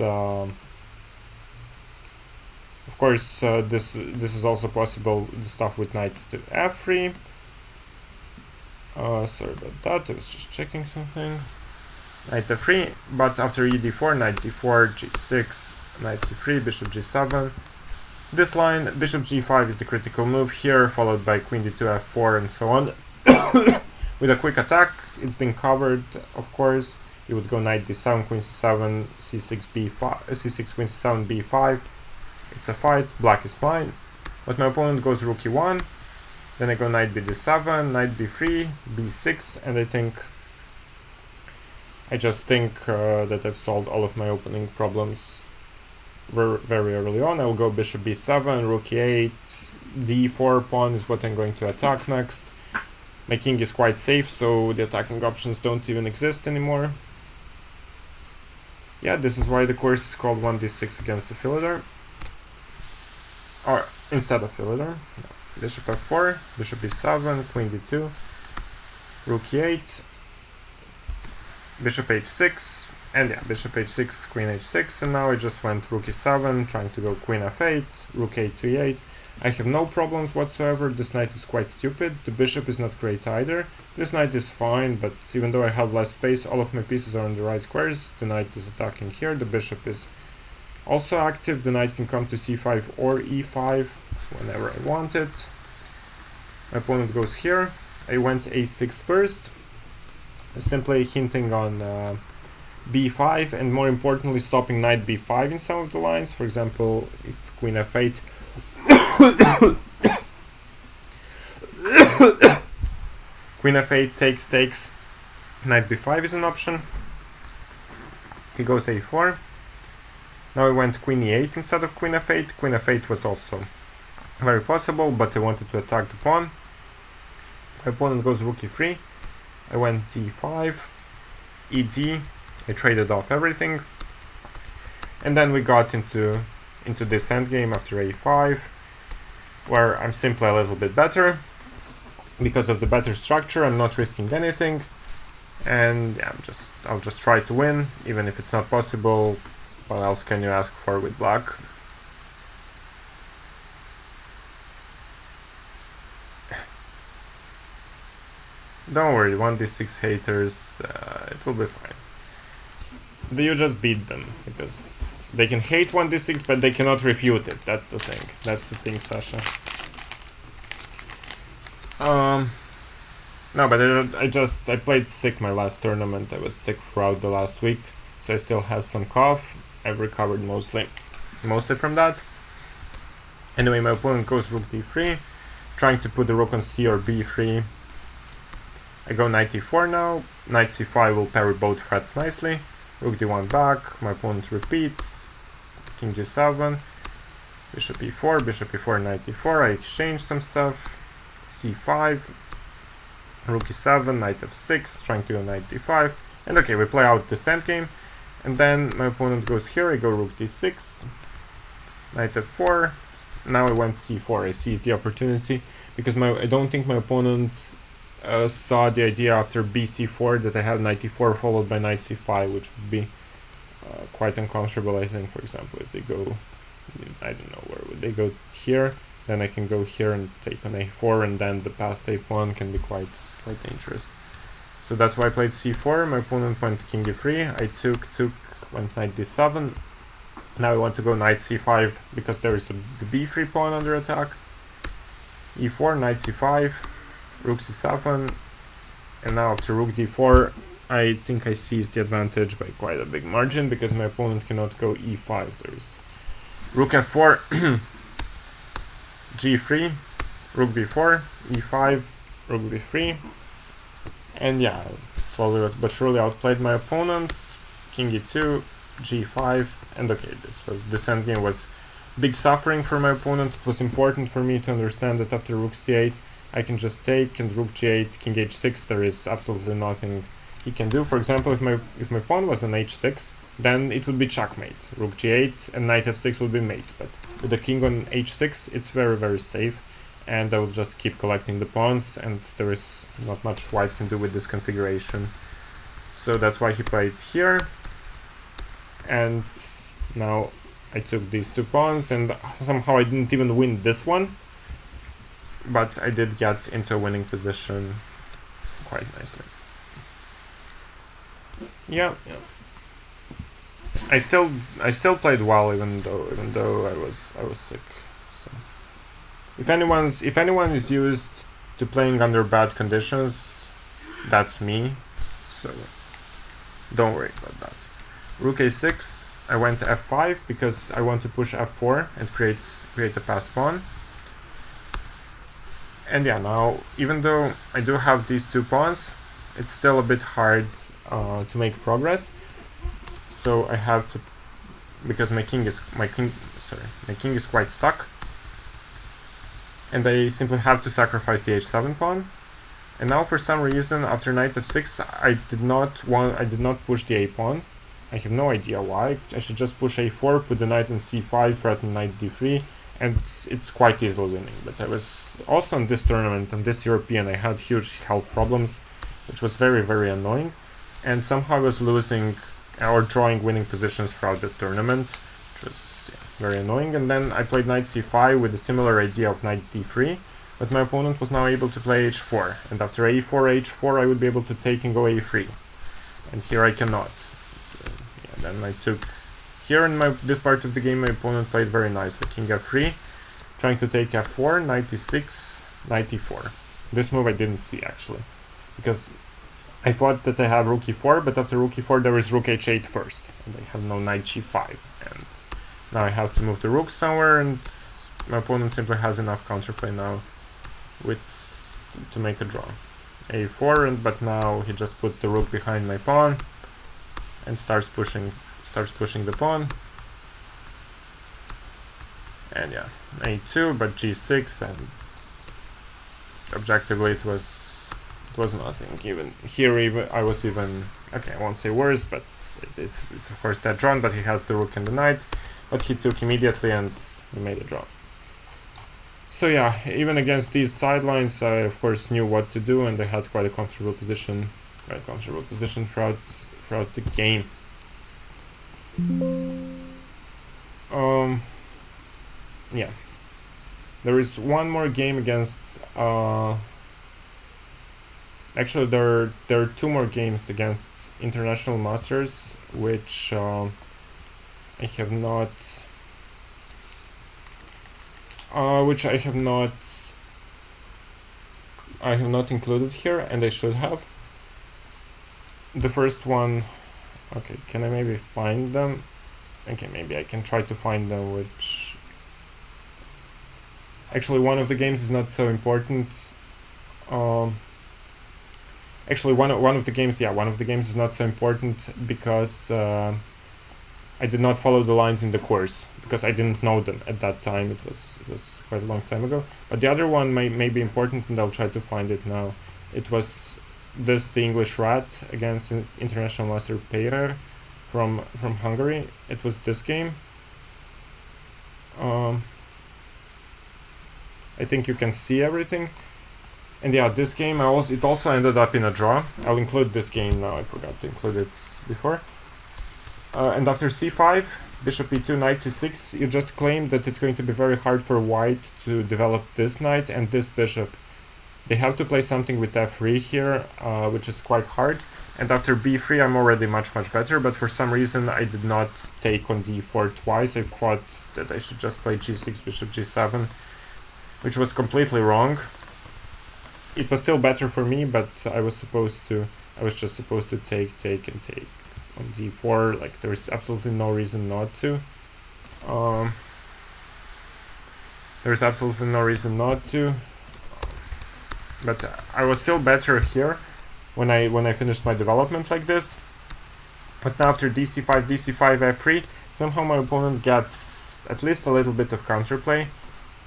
this is also possible, the stuff with knight to f3. Sorry about that, I was just checking something. Knight f3, but after e d4, knight d4, g6, knight c3, bishop g7. This line, bishop g5 is the critical move here, followed by queen d2, f4, and so on. With a quick attack, it's been covered, of course. You would go knight d7, queen c7, c6, b5, c6, queen c7, b5. It's a fight, black is fine. But my opponent goes rook e1, then I go knight bd7, knight b3, b6, and I just think that I've solved all of my opening problems very early on. I'll go bishop b7, rook e8, d4 pawn is what I'm going to attack next. My king is quite safe, so the attacking options don't even exist anymore. Yeah, this is why the course is called 1d6 against the Philidor. Or instead of Philidor. No. Bishop f4, bishop b7, queen d2, rook e8, bishop h6, and yeah, bishop h6, queen h6, and now I just went rook e7, trying to go queen f8, rook 8 to e8. I have no problems whatsoever. This knight is quite stupid. The bishop is not great either. This knight is fine, but even though I have less space, all of my pieces are on the right squares. The knight is attacking here. The bishop is also active. The knight can come to c5 or e5 whenever I want it. My opponent goes here. I went a6 first, simply hinting on b5, and more importantly stopping knight b5 in some of the lines. For example, if queen f8 queen f8 takes, knight b5 is an option. He goes a4. Now I went queen e8 instead of queen f8. Queen f8 was also very possible, but I wanted to attack the pawn. My opponent goes rook e3. I went d5, ed. I traded off everything, and then we got into this endgame after a5, where I'm simply a little bit better. Because of the better structure, I'm not risking anything, and yeah, I'll just try to win, even if it's not possible. What else can you ask for with black? Don't worry, 1d6 haters, it will be fine. You just beat them, because they can hate 1d6, but they cannot refute it. That's the thing. That's the thing, Sasha. No, but I played sick my last tournament. I was sick throughout the last week, so I still have some cough. I've recovered mostly from that. Anyway, my opponent goes rook d3, trying to put the rook on c or b3. I go knight e4 now. Knight c5 will parry both threats nicely. Rook d1 back. My opponent repeats. King g7. Bishop e4, knight e4. I exchange some stuff. c5. Rook e7, knight f6, trying to go knight d5. And okay, we play out this endgame. And then my opponent goes here. I go rook d6. Knight f4. Now I went c4. I seized the opportunity because I don't think my opponent saw the idea after bc4 that I have knight e4 followed by knight c5, which would be quite uncomfortable. I think, for example, if they go, I don't know, where would they go? Here, then I can go here and take on a4, and then the passed a pawn can be quite dangerous. So that's why I played c4. My opponent went king e3. I took, went knight d7. Now I want to go knight c5 because there is the b3 pawn under attack. e4, knight c5. Rook c7, and now after rook d4, I think I seized the advantage by quite a big margin because my opponent cannot go e5. There's rook f4, g3, rook b4, e5, rook b3, and yeah, slowly but surely outplayed my opponent. King e2, g5, and okay, this endgame was big suffering for my opponent. It was important for me to understand that after rook c8, I can just take, and rook g8, king h6, there is absolutely nothing he can do. For example, if my pawn was on h6, then it would be checkmate. Rook g8 and knight f6 would be mate, but with the king on h6, it's very, very safe, and I will just keep collecting the pawns, and there is not much white can do with this configuration. So that's why he played here, and now I took these two pawns, and somehow I didn't even win this one. But I did get into a winning position quite nicely. Yeah. I still played well even though I was sick. So if anyone is used to playing under bad conditions, that's me. So don't worry about that. Rook a6. I went to f5 because I want to push f4 and create a passed pawn. And yeah, now, even though I do have these two pawns, it's still a bit hard to make progress. So I have to, because my king is quite stuck, and I simply have to sacrifice the h7 pawn. And now, for some reason, after knight f6, I did not push the a pawn. I have no idea why. I should just push a4, put the knight on c5, threaten knight d3. And it's quite easily winning. But I was also in this tournament, on this European, I had huge health problems, which was very, very annoying. And somehow I was losing or drawing winning positions throughout the tournament, which was very annoying. And then I played knight c5 with a similar idea of knight d3, but my opponent was now able to play h4, and after a4, h4 I would be able to take and go a3, and here I cannot. So, yeah, then I took here in this part of the game. My opponent played very nicely, king f3, trying to take f4, knight d6, knight e4. This move I didn't see actually, because I thought that I have rook e4, but after rook e4 there is rook h8 first, and I have no knight g5, and now I have to move the rook somewhere, and my opponent simply has enough counterplay now to make a draw. a4, but now he just puts the rook behind my pawn and starts pushing the pawn. And yeah, a2, but g6, and objectively it was nothing. Even here, I was even okay. I won't say worse, but it's of course that drawn. But he has the rook and the knight, but he took immediately, and we made a draw. So yeah, even against these sidelines, I of course knew what to do, and I had quite a comfortable position, throughout the game. Yeah, there is one more game against. Actually, there are two more games against international masters, which I have not. I have not included here, and I should have. The first one, okay, can I maybe find them? Okay, maybe I can try to find them, which... Actually, one of the games is not so important. Actually, one of the games is not so important because I did not follow the lines in the course, because I didn't know them at that time. It was quite a long time ago. But the other one may be important, and I'll try to find it now. It was the English Rat against international master Peyrer from Hungary. It was this game. I think you can see everything. And yeah, this game it also ended up in a draw. I'll include this game now. I forgot to include it before. And after c5, bishop e2, knight c6, you just claim that it's going to be very hard for white to develop this knight and this bishop. They have to play something with f3 here, which is quite hard. And after b3, I'm already much better, but for some reason I did not take on d4 twice. I thought that I should just play g6, bishop g7, which was completely wrong. It was still better for me, but I was just supposed to take on d4. Like, there's absolutely no reason not to. There's absolutely no reason not to. But I was still better here when I finished my development like this. But now after dc5, f3, somehow my opponent gets at least a little bit of counterplay.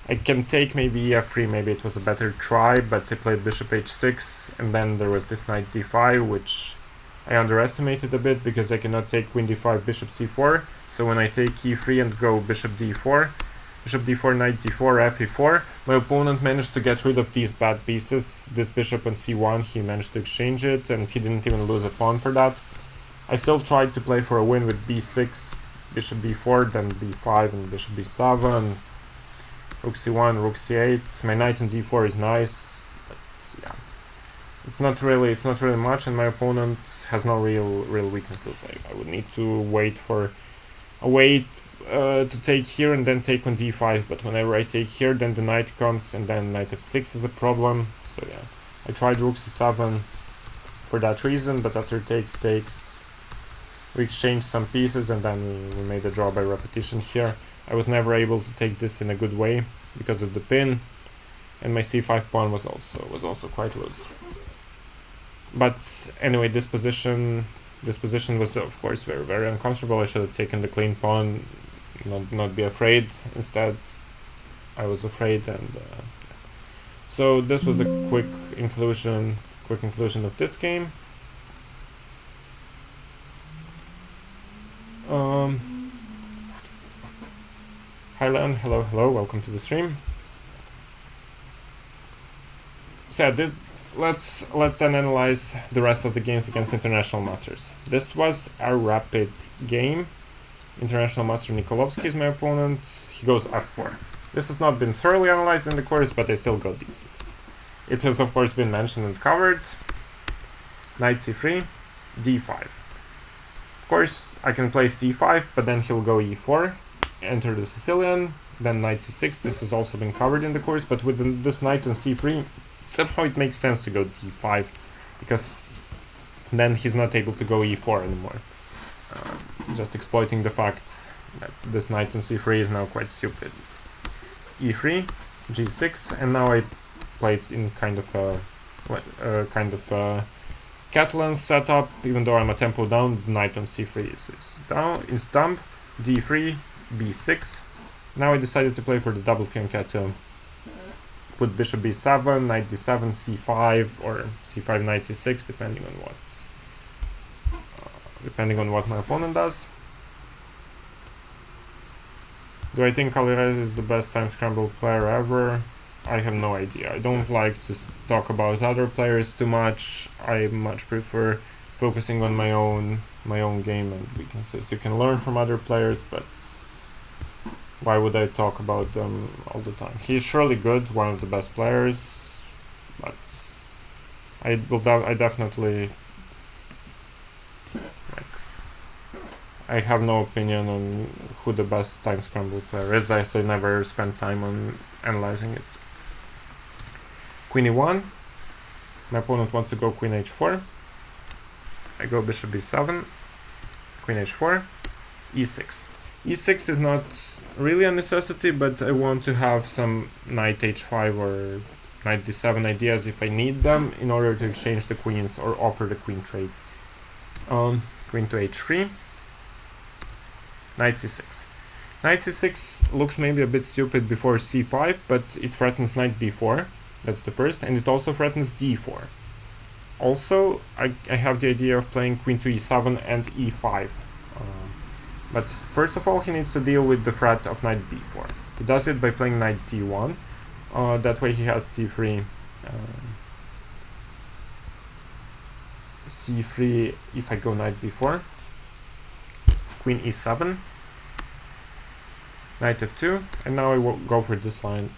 I can take maybe f3, maybe it was a better try, but they played bishop h6, and then there was this knight d5, which I underestimated a bit because I cannot take queen d5, bishop c4. So when I take e3 and go bishop d4, knight d4, fe4, my opponent managed to get rid of these bad pieces. This bishop on c1, he managed to exchange it, and he didn't even lose a pawn for that. I still tried to play for a win with b6, bishop b4, then b5 and bishop b7, rook c1, rook c8. My knight on d4 is nice, but yeah, it's not really much, and my opponent has no real weaknesses. I would need to wait for a way to take here and then take on d5, but whenever I take here, then the knight comes, and then knight f6 is a problem. So yeah, I tried rook c7 for that reason, but after takes, we exchanged some pieces, and then we made a draw by repetition here. I was never able to take this in a good way because of the pin, and my c5 pawn was also quite loose. But anyway, this position was of course very uncomfortable. I should have taken the clean pawn, not be afraid. Instead, I was afraid, and so this was a quick conclusion of this game. Hi Leon, hello, welcome to the stream. So yeah, let's then analyze the rest of the games against international masters. This was a rapid game. International Master Nikolovsky is my opponent. He goes f4. This has not been thoroughly analyzed in the course, but I still go d6. It has of course been mentioned and covered. Knight c3, d5. Of course, I can play c5, but then he'll go e4, enter the Sicilian, then knight c6. This has also been covered in the course, but with this knight on c3, somehow it makes sense to go d5, because then he's not able to go e4 anymore. Just exploiting the fact that this knight on c3 is now quite stupid. e3, g6, and now I played in kind of a Catalan setup. Even though I'm a tempo down, the knight on c3 is dumb. d3, b6. Now I decided to play for the double fianchetto. Put bishop b7, knight d7, c5, or c5, knight c6, depending on what my opponent does. Do I think Alireza is the best time scramble player ever? I have no idea. I don't like to talk about other players too much. I much prefer focusing on my own game and weaknesses. You can learn from other players, but why would I talk about them all the time? He's surely good, one of the best players, but I definitely, I have no opinion on who the best time scramble player is, as I never spent time on analyzing it. Queen e1. My opponent wants to go queen h4. I go bishop b7, queen h4, e6. e6 is not really a necessity, but I want to have some knight h5 or knight d7 ideas if I need them in order to exchange the queens or offer the queen trade. Queen to h3, knight c6. Knight c6 looks maybe a bit stupid before c5, but it threatens knight b4. That's the first, and it also threatens d4. Also, I have the idea of playing queen to e7 and e5. But first of all, he needs to deal with the threat of knight b4. He does it by playing knight d1. That way he has c3. c3 if I go knight b4. Queen e7. Knight f2. And now I will go for this line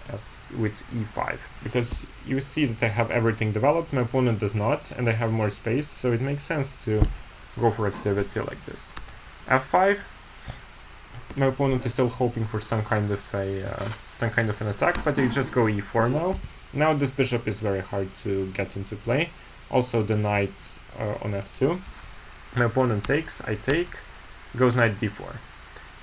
with e5. Because you see that I have everything developed, my opponent does not, and I have more space, so it makes sense to go for activity like this. f5. My opponent is still hoping for some kind of an attack, but they just go e4 now. Now this bishop is very hard to get into play. Also the knight on f2. My opponent takes, I take, goes knight d4.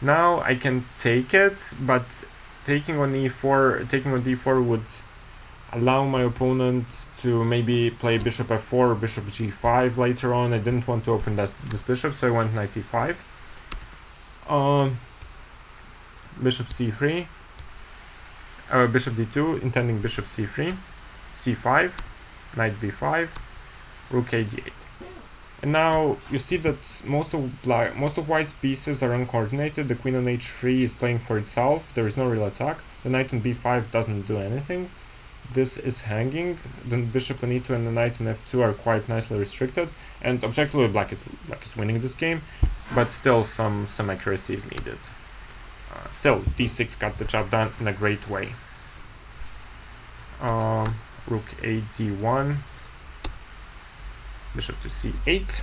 Now I can take it, but taking on d4 would allow my opponent to maybe play bishop f4 or bishop g5 later on. I didn't want to open this bishop, so I went knight e5. Bishop c3, bishop d2, intending bishop c3, c5, knight b5, rook a d8. And now you see that most of white's pieces are uncoordinated. The queen on h3 is playing for itself. There is no real attack. The knight on b5 doesn't do anything. This is hanging. The bishop on e2 and the knight on f2 are quite nicely restricted. And objectively, black is winning this game, but still some accuracy is needed. Still, d6 got the job done in a great way. Rook a d1. Bishop to c8.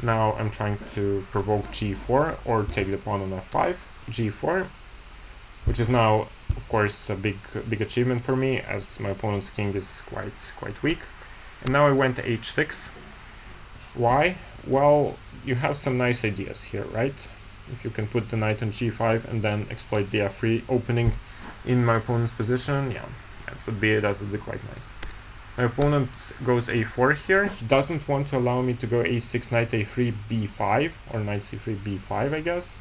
Now I'm trying to provoke g4 or take the pawn on f5. g4, which is now, of course, a big achievement for me, as my opponent's king is quite weak. And now I went to h6. Why? Well, you have some nice ideas here, right? If you can put the knight on g5 and then exploit the f3 opening in my opponent's position, yeah, that would be quite nice. My opponent goes a4 here. He doesn't want to allow me to go a6, knight a3, b5, or knight c3, b5, I guess.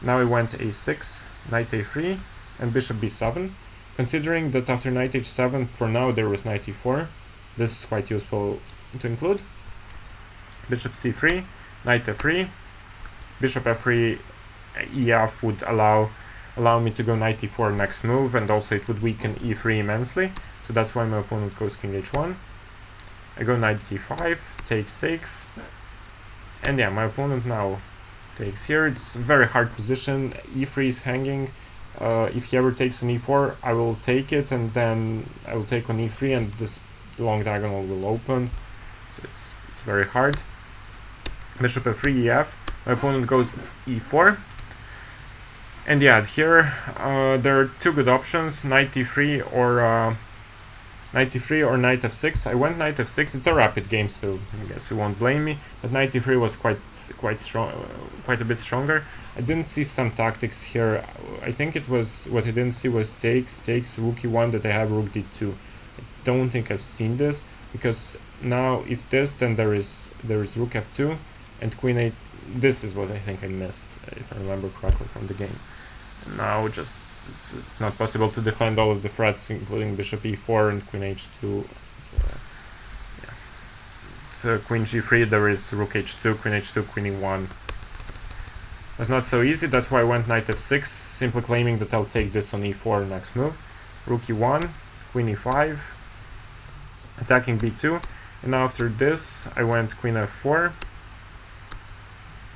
Now I went a6, knight a3, and bishop b7. Considering that after knight h7, for now there was knight e4, this is quite useful to include. Bishop c3, knight f3, bishop f3, ef would allow me to go knight e4 next move, and also it would weaken e3 immensely. So that's why my opponent goes king h1. I go knight d5, takes, And yeah, my opponent now takes here. It's a very hard position. E3 is hanging. If he ever takes an e4, I will take it, and then I will take on e3, and this long diagonal will open. So it's very hard. Bishop f3, ef. My opponent goes e4. And yeah, here there are two good options: knight e3 or knight e3 or knight f6. I went knight f6. It's a rapid game, so I guess you won't blame me. But knight e3 was quite strong, quite a bit stronger. I didn't see some tactics here. I think it was what I didn't see was takes, rook e1 that I have rook d2. I don't think I've seen this, because now if this, then there is rook f2 and queen a. This is what I think I missed, if I remember correctly from the game. Now just it's not possible to defend all of the threats, including bishop e4 and queen h2. Yeah. So queen g3, there is rook h2, queen h2, queen e1. That's not so easy. That's why I went knight f6, simply claiming that I'll take this on e4 next move. Rook e1, queen e5, attacking b2, and now after this I went queen f4,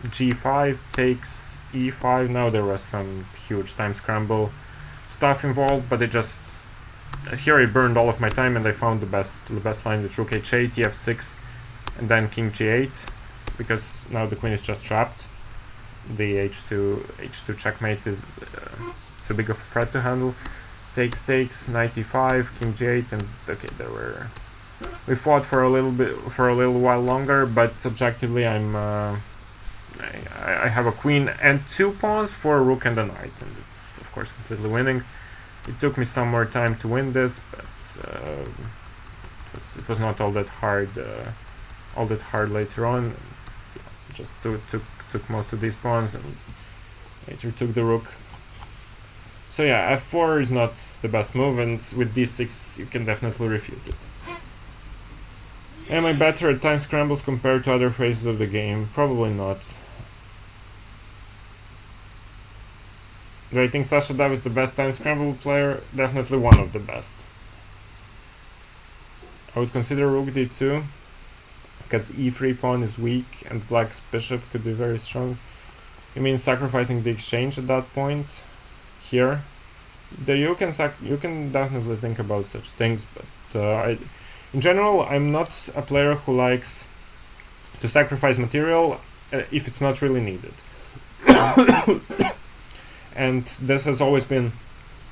g5 takes e5. Now there was some huge time scramble stuff involved, but here I burned all of my time, and I found the best line with rook h8, f6, and then king g8, because now the queen is just trapped. The h2 checkmate is too big of a threat to handle. Takes, knight e5, king g8, and okay, we fought for a little while longer, but objectively I have a queen and two pawns for a rook and a knight, and it's of course completely winning. It took me some more time to win this, but it was not all that hard later on. Just took most of these pawns and later took the rook. So yeah, f4 is not the best move, and with d6 you can definitely refute it. Am I better at time scrambles compared to other phases of the game? Probably not. Do I think Sasha Dav is the best time scramble player? Definitely one of the best. I would consider rook d2, because e3 pawn is weak and black's bishop could be very strong. You mean sacrificing the exchange at that point? Here? You can definitely think about such things, but in general, I'm not a player who likes to sacrifice material if it's not really needed. And this has always been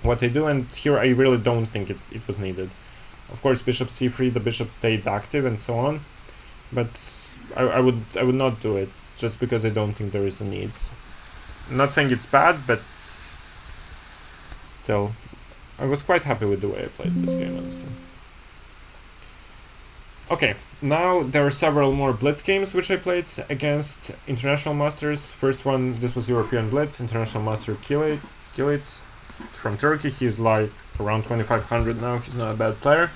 what I do, and here I really don't think it was needed. Of course, bishop c3, the bishop stayed active and so on, but I would not do it just because I don't think there is a need. I'm not saying it's bad, but still, I was quite happy with the way I played this game, honestly. Okay, now there are several more blitz games which I played against international masters. First one, this was European Blitz, international master Kilic from Turkey. He's like around 2500 now, he's not a bad player.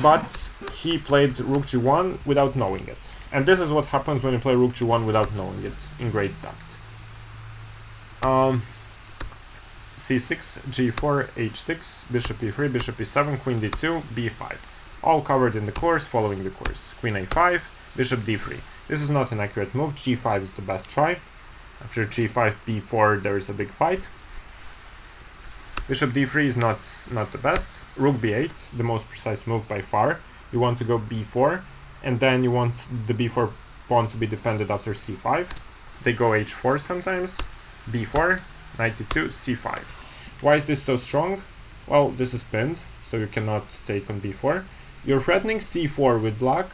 But he played rook g1 without knowing it. And this is what happens when you play rook g1 without knowing it, in great tact. c6, g4, h6, bishop e3, bishop e7, queen d2, b5. All covered in the course, following the course. Queen a5, bishop d3. This is not an accurate move. g5 is the best try. After g5, b4, there is a big fight. Bishop d3 is not the best. Rook b8, the most precise move by far. You want to go b4, and then you want the b4 pawn to be defended after c5. They go h4 sometimes. b4, knight e2, c5. Why is this so strong? Well, this is pinned, so you cannot take on b4. You're threatening c4 with black,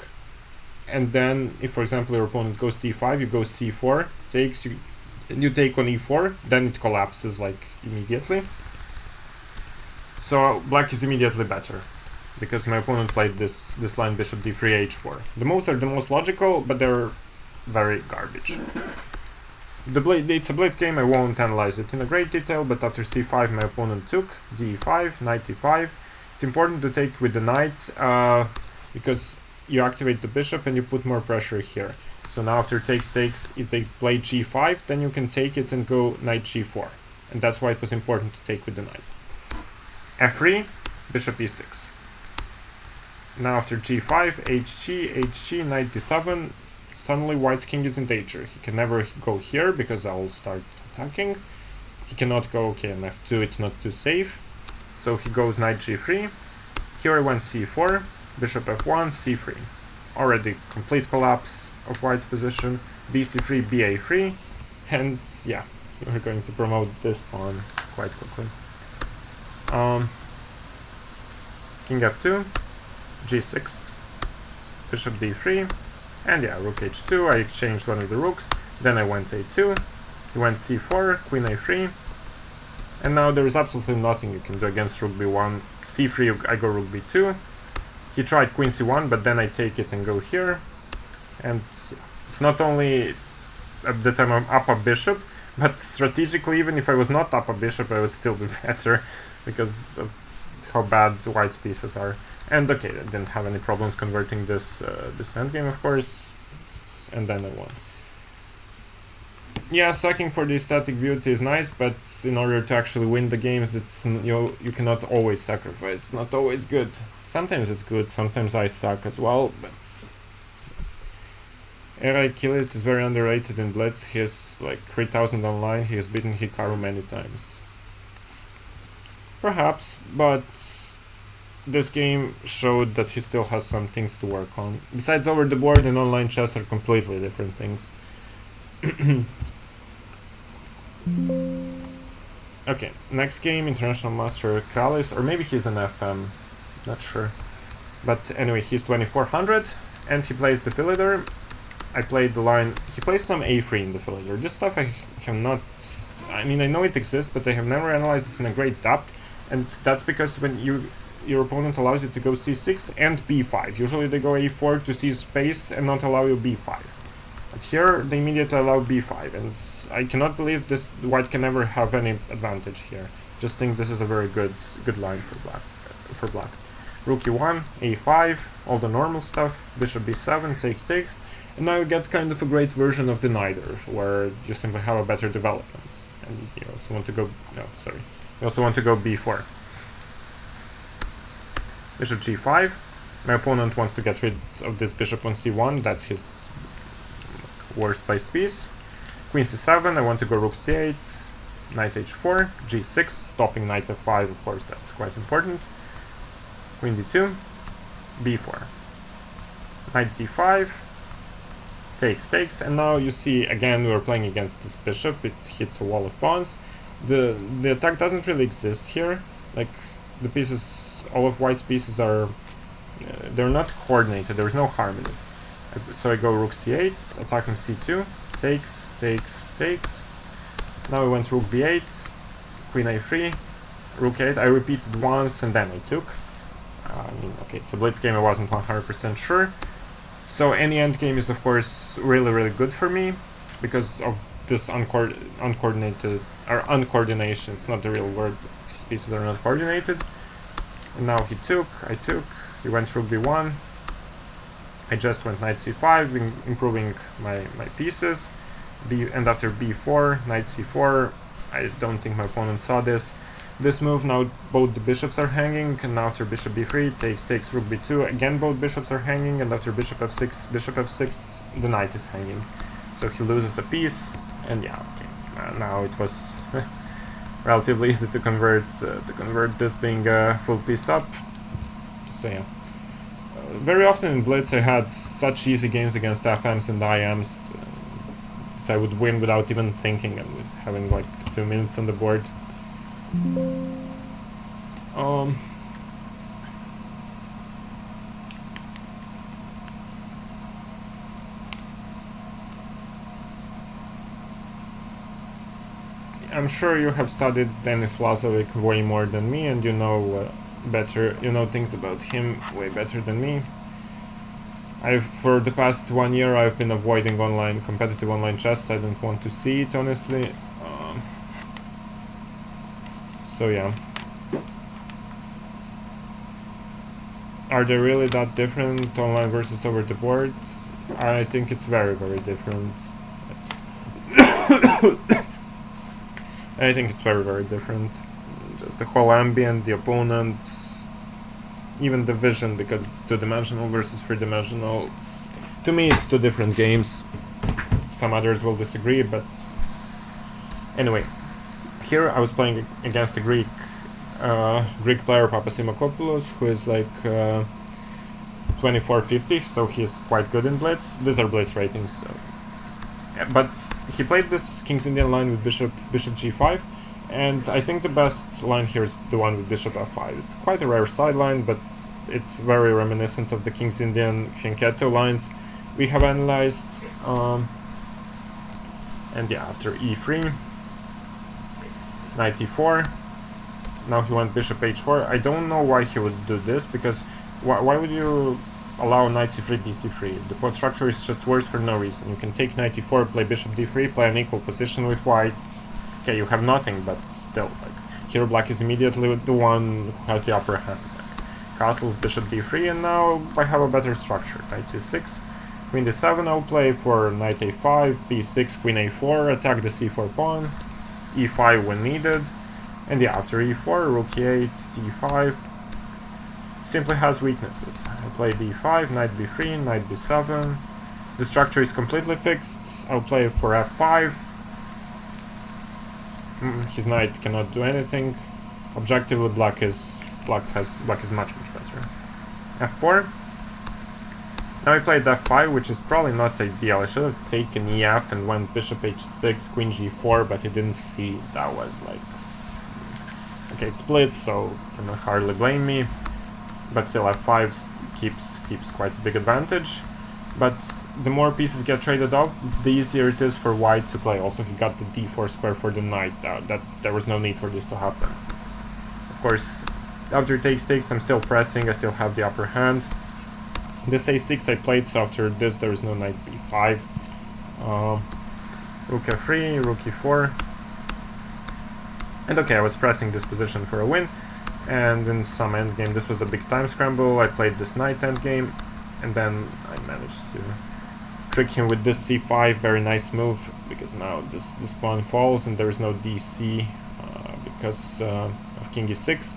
and then if, for example, your opponent goes d5, you go c4, takes, you take on e4, then it collapses like immediately. So black is immediately better, because my opponent played this line bishop d3, h4. The moves are the most logical, but they're very garbage. It's a blitz game, I won't analyze it in a great detail, but after c5 my opponent took, d5, knight e5. It's important to take with the knight, because you activate the bishop and you put more pressure here. So now after takes, if they play g5, then you can take it and go knight g4. And that's why it was important to take with the knight. f3, bishop e6. Now after g5, hg, knight d7, suddenly white's king is in danger. He can never go here because I'll start attacking. He cannot go, okay, on f2, it's not too safe. So he goes knight g3. Here I went c4, bishop f1, c3. Already complete collapse of white's position. bc3, ba3. And yeah, we're going to promote this pawn quite quickly. King f2, g6, bishop d3, and yeah, rook h2. I exchanged one of the rooks. Then I went a2. He went c4, queen a3. And now there is absolutely nothing you can do against rook b1. c3, I go rook b2. He tried queen c1, but then I take it and go here. And it's not only at the time I'm up a bishop, but strategically, even if I was not up a bishop, I would still be better because of how bad white's pieces are. And okay, I didn't have any problems converting this endgame, of course, and then I won. Yeah, sucking for the aesthetic beauty is nice, but in order to actually win the games, it's you cannot always sacrifice. It's not always good. Sometimes it's good, sometimes I suck as well, but Eray Kilic is very underrated in Blitz. He has like 3000 online, he has beaten Hikaru many times. Perhaps, but this game showed that he still has some things to work on. Besides, over the board and online chess are completely different things. Okay, next game, International Master Kralis, or maybe he's an FM, not sure. But anyway, he's 2400, and he plays the Philidor. I played the line, he plays some a3 in the Philidor. This stuff I have not, I mean, I know it exists, but I have never analyzed it in a great depth, and that's because when your opponent allows you to go c6 and b5. Usually they go a4 to seize space and not allow you b5. But here they immediately allow b5, and I cannot believe this white can never have any advantage here. Just think this is a very good line for black. Rook e1, a5, all the normal stuff, bishop b7, takes, and now you get kind of a great version of the Nidor, where you simply have a better development. And you also want to go, you also want to go b4. Bishop g5. My opponent wants to get rid of this bishop on c1, that's his worst placed piece. Queen c7, I want to go rook c8, knight h4, g6, stopping knight f5, of course, that's quite important. Queen d2, b4. Knight d5, takes, and now you see, again, we're playing against this bishop, it hits a wall of pawns. The attack doesn't really exist here, like, the pieces, all of white's pieces are, they're not coordinated, there's no harmony. So I go rook c8, attacking c2, takes. Now I went rook b8, queen a3, rook 8, I repeated once and then I took. I mean, okay, it's a blitz game, I wasn't 100% sure. So any endgame is of course really good for me, because of this uncoordination, it's not the real word, these pieces are not coordinated. And now he took, I took, he went rook b1, I just went knight c5, improving my pieces, and after b4, knight c4, I don't think my opponent saw this. This move, now both the bishops are hanging, and now after bishop b3, takes rook b2, again both bishops are hanging, and after bishop f6, the knight is hanging. So he loses a piece, and yeah, okay, now it was relatively easy to convert this being a full piece up. So yeah. Very often in Blitz I had such easy games against FMs and IMs that I would win without even thinking and with having like 2 minutes on the board. I'm sure you have studied Denis Lazovic way more than me, and you know things about him way better than me. For the past 1 year I've been avoiding competitive online chess. I don't want to see it, honestly. So yeah. Are they really that different, online versus over the board? I think it's very different. I think it's very different. Just the whole ambient, the opponent, even the vision, because it's 2-dimensional versus 3-dimensional. To me, it's two different games. Some others will disagree, but anyway. Here I was playing against a Greek player, Papasimakopoulos, who is like 2450, so he's quite good in blitz. These are blitz ratings, so. Yeah, but he played this King's Indian line with bishop g5, and I think the best line here is the one with bishop f5. It's quite a rare sideline, but it's very reminiscent of the King's Indian Fianchetto lines we have analyzed. And yeah, after e3, knight e4. Now he went bishop h4. I don't know why he would do this, because why would you allow knight c3, bc3? The pawn structure is just worse for no reason. You can take knight e4, play bishop d3, play an equal position with white. Okay, you have nothing, but still, like, here black is immediately the one who has the upper hand. Like, castles, bishop d3, and now I have a better structure. Knight c6, queen d7, I'll play for knight a5, b6, queen a4, attack the c4 pawn, e5 when needed, and yeah, after e4, rook e8, d5, simply has weaknesses. I play d5, knight b3, knight b7, the structure is completely fixed, I'll play for f5, his knight cannot do anything, objectively black is much better. f4, now I played f5, which is probably not ideal. I should have taken ef and went bishop h6, queen g4, but he didn't see that was like... Okay, it splits, so you can hardly blame me. But still, f5 keeps quite a big advantage. But the more pieces get traded off, the easier it is for white to play. Also, he got the d4 square for the knight. That there was no need for this to happen. Of course, after takes, I'm still pressing. I still have the upper hand. This a6 I played, so after this there is no knight b5. Rook f3, rook e4. And okay, I was pressing this position for a win. And in some endgame, this was a big time scramble. I played this knight endgame, and then I managed to trick him with this c5. Very nice move, because now this pawn falls and there is no dc because of king e6.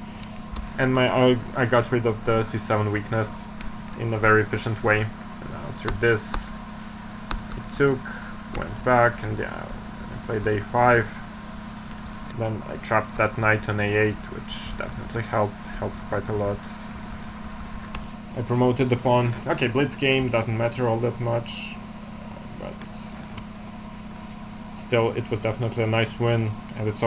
And I got rid of the c7 weakness in a very efficient way. And after this, I took, went back, and yeah, I played a5. Then I trapped that knight on a8, which definitely helped quite a lot. I promoted the pawn. Okay, blitz game doesn't matter all that much, but still, it was definitely a nice win, and it's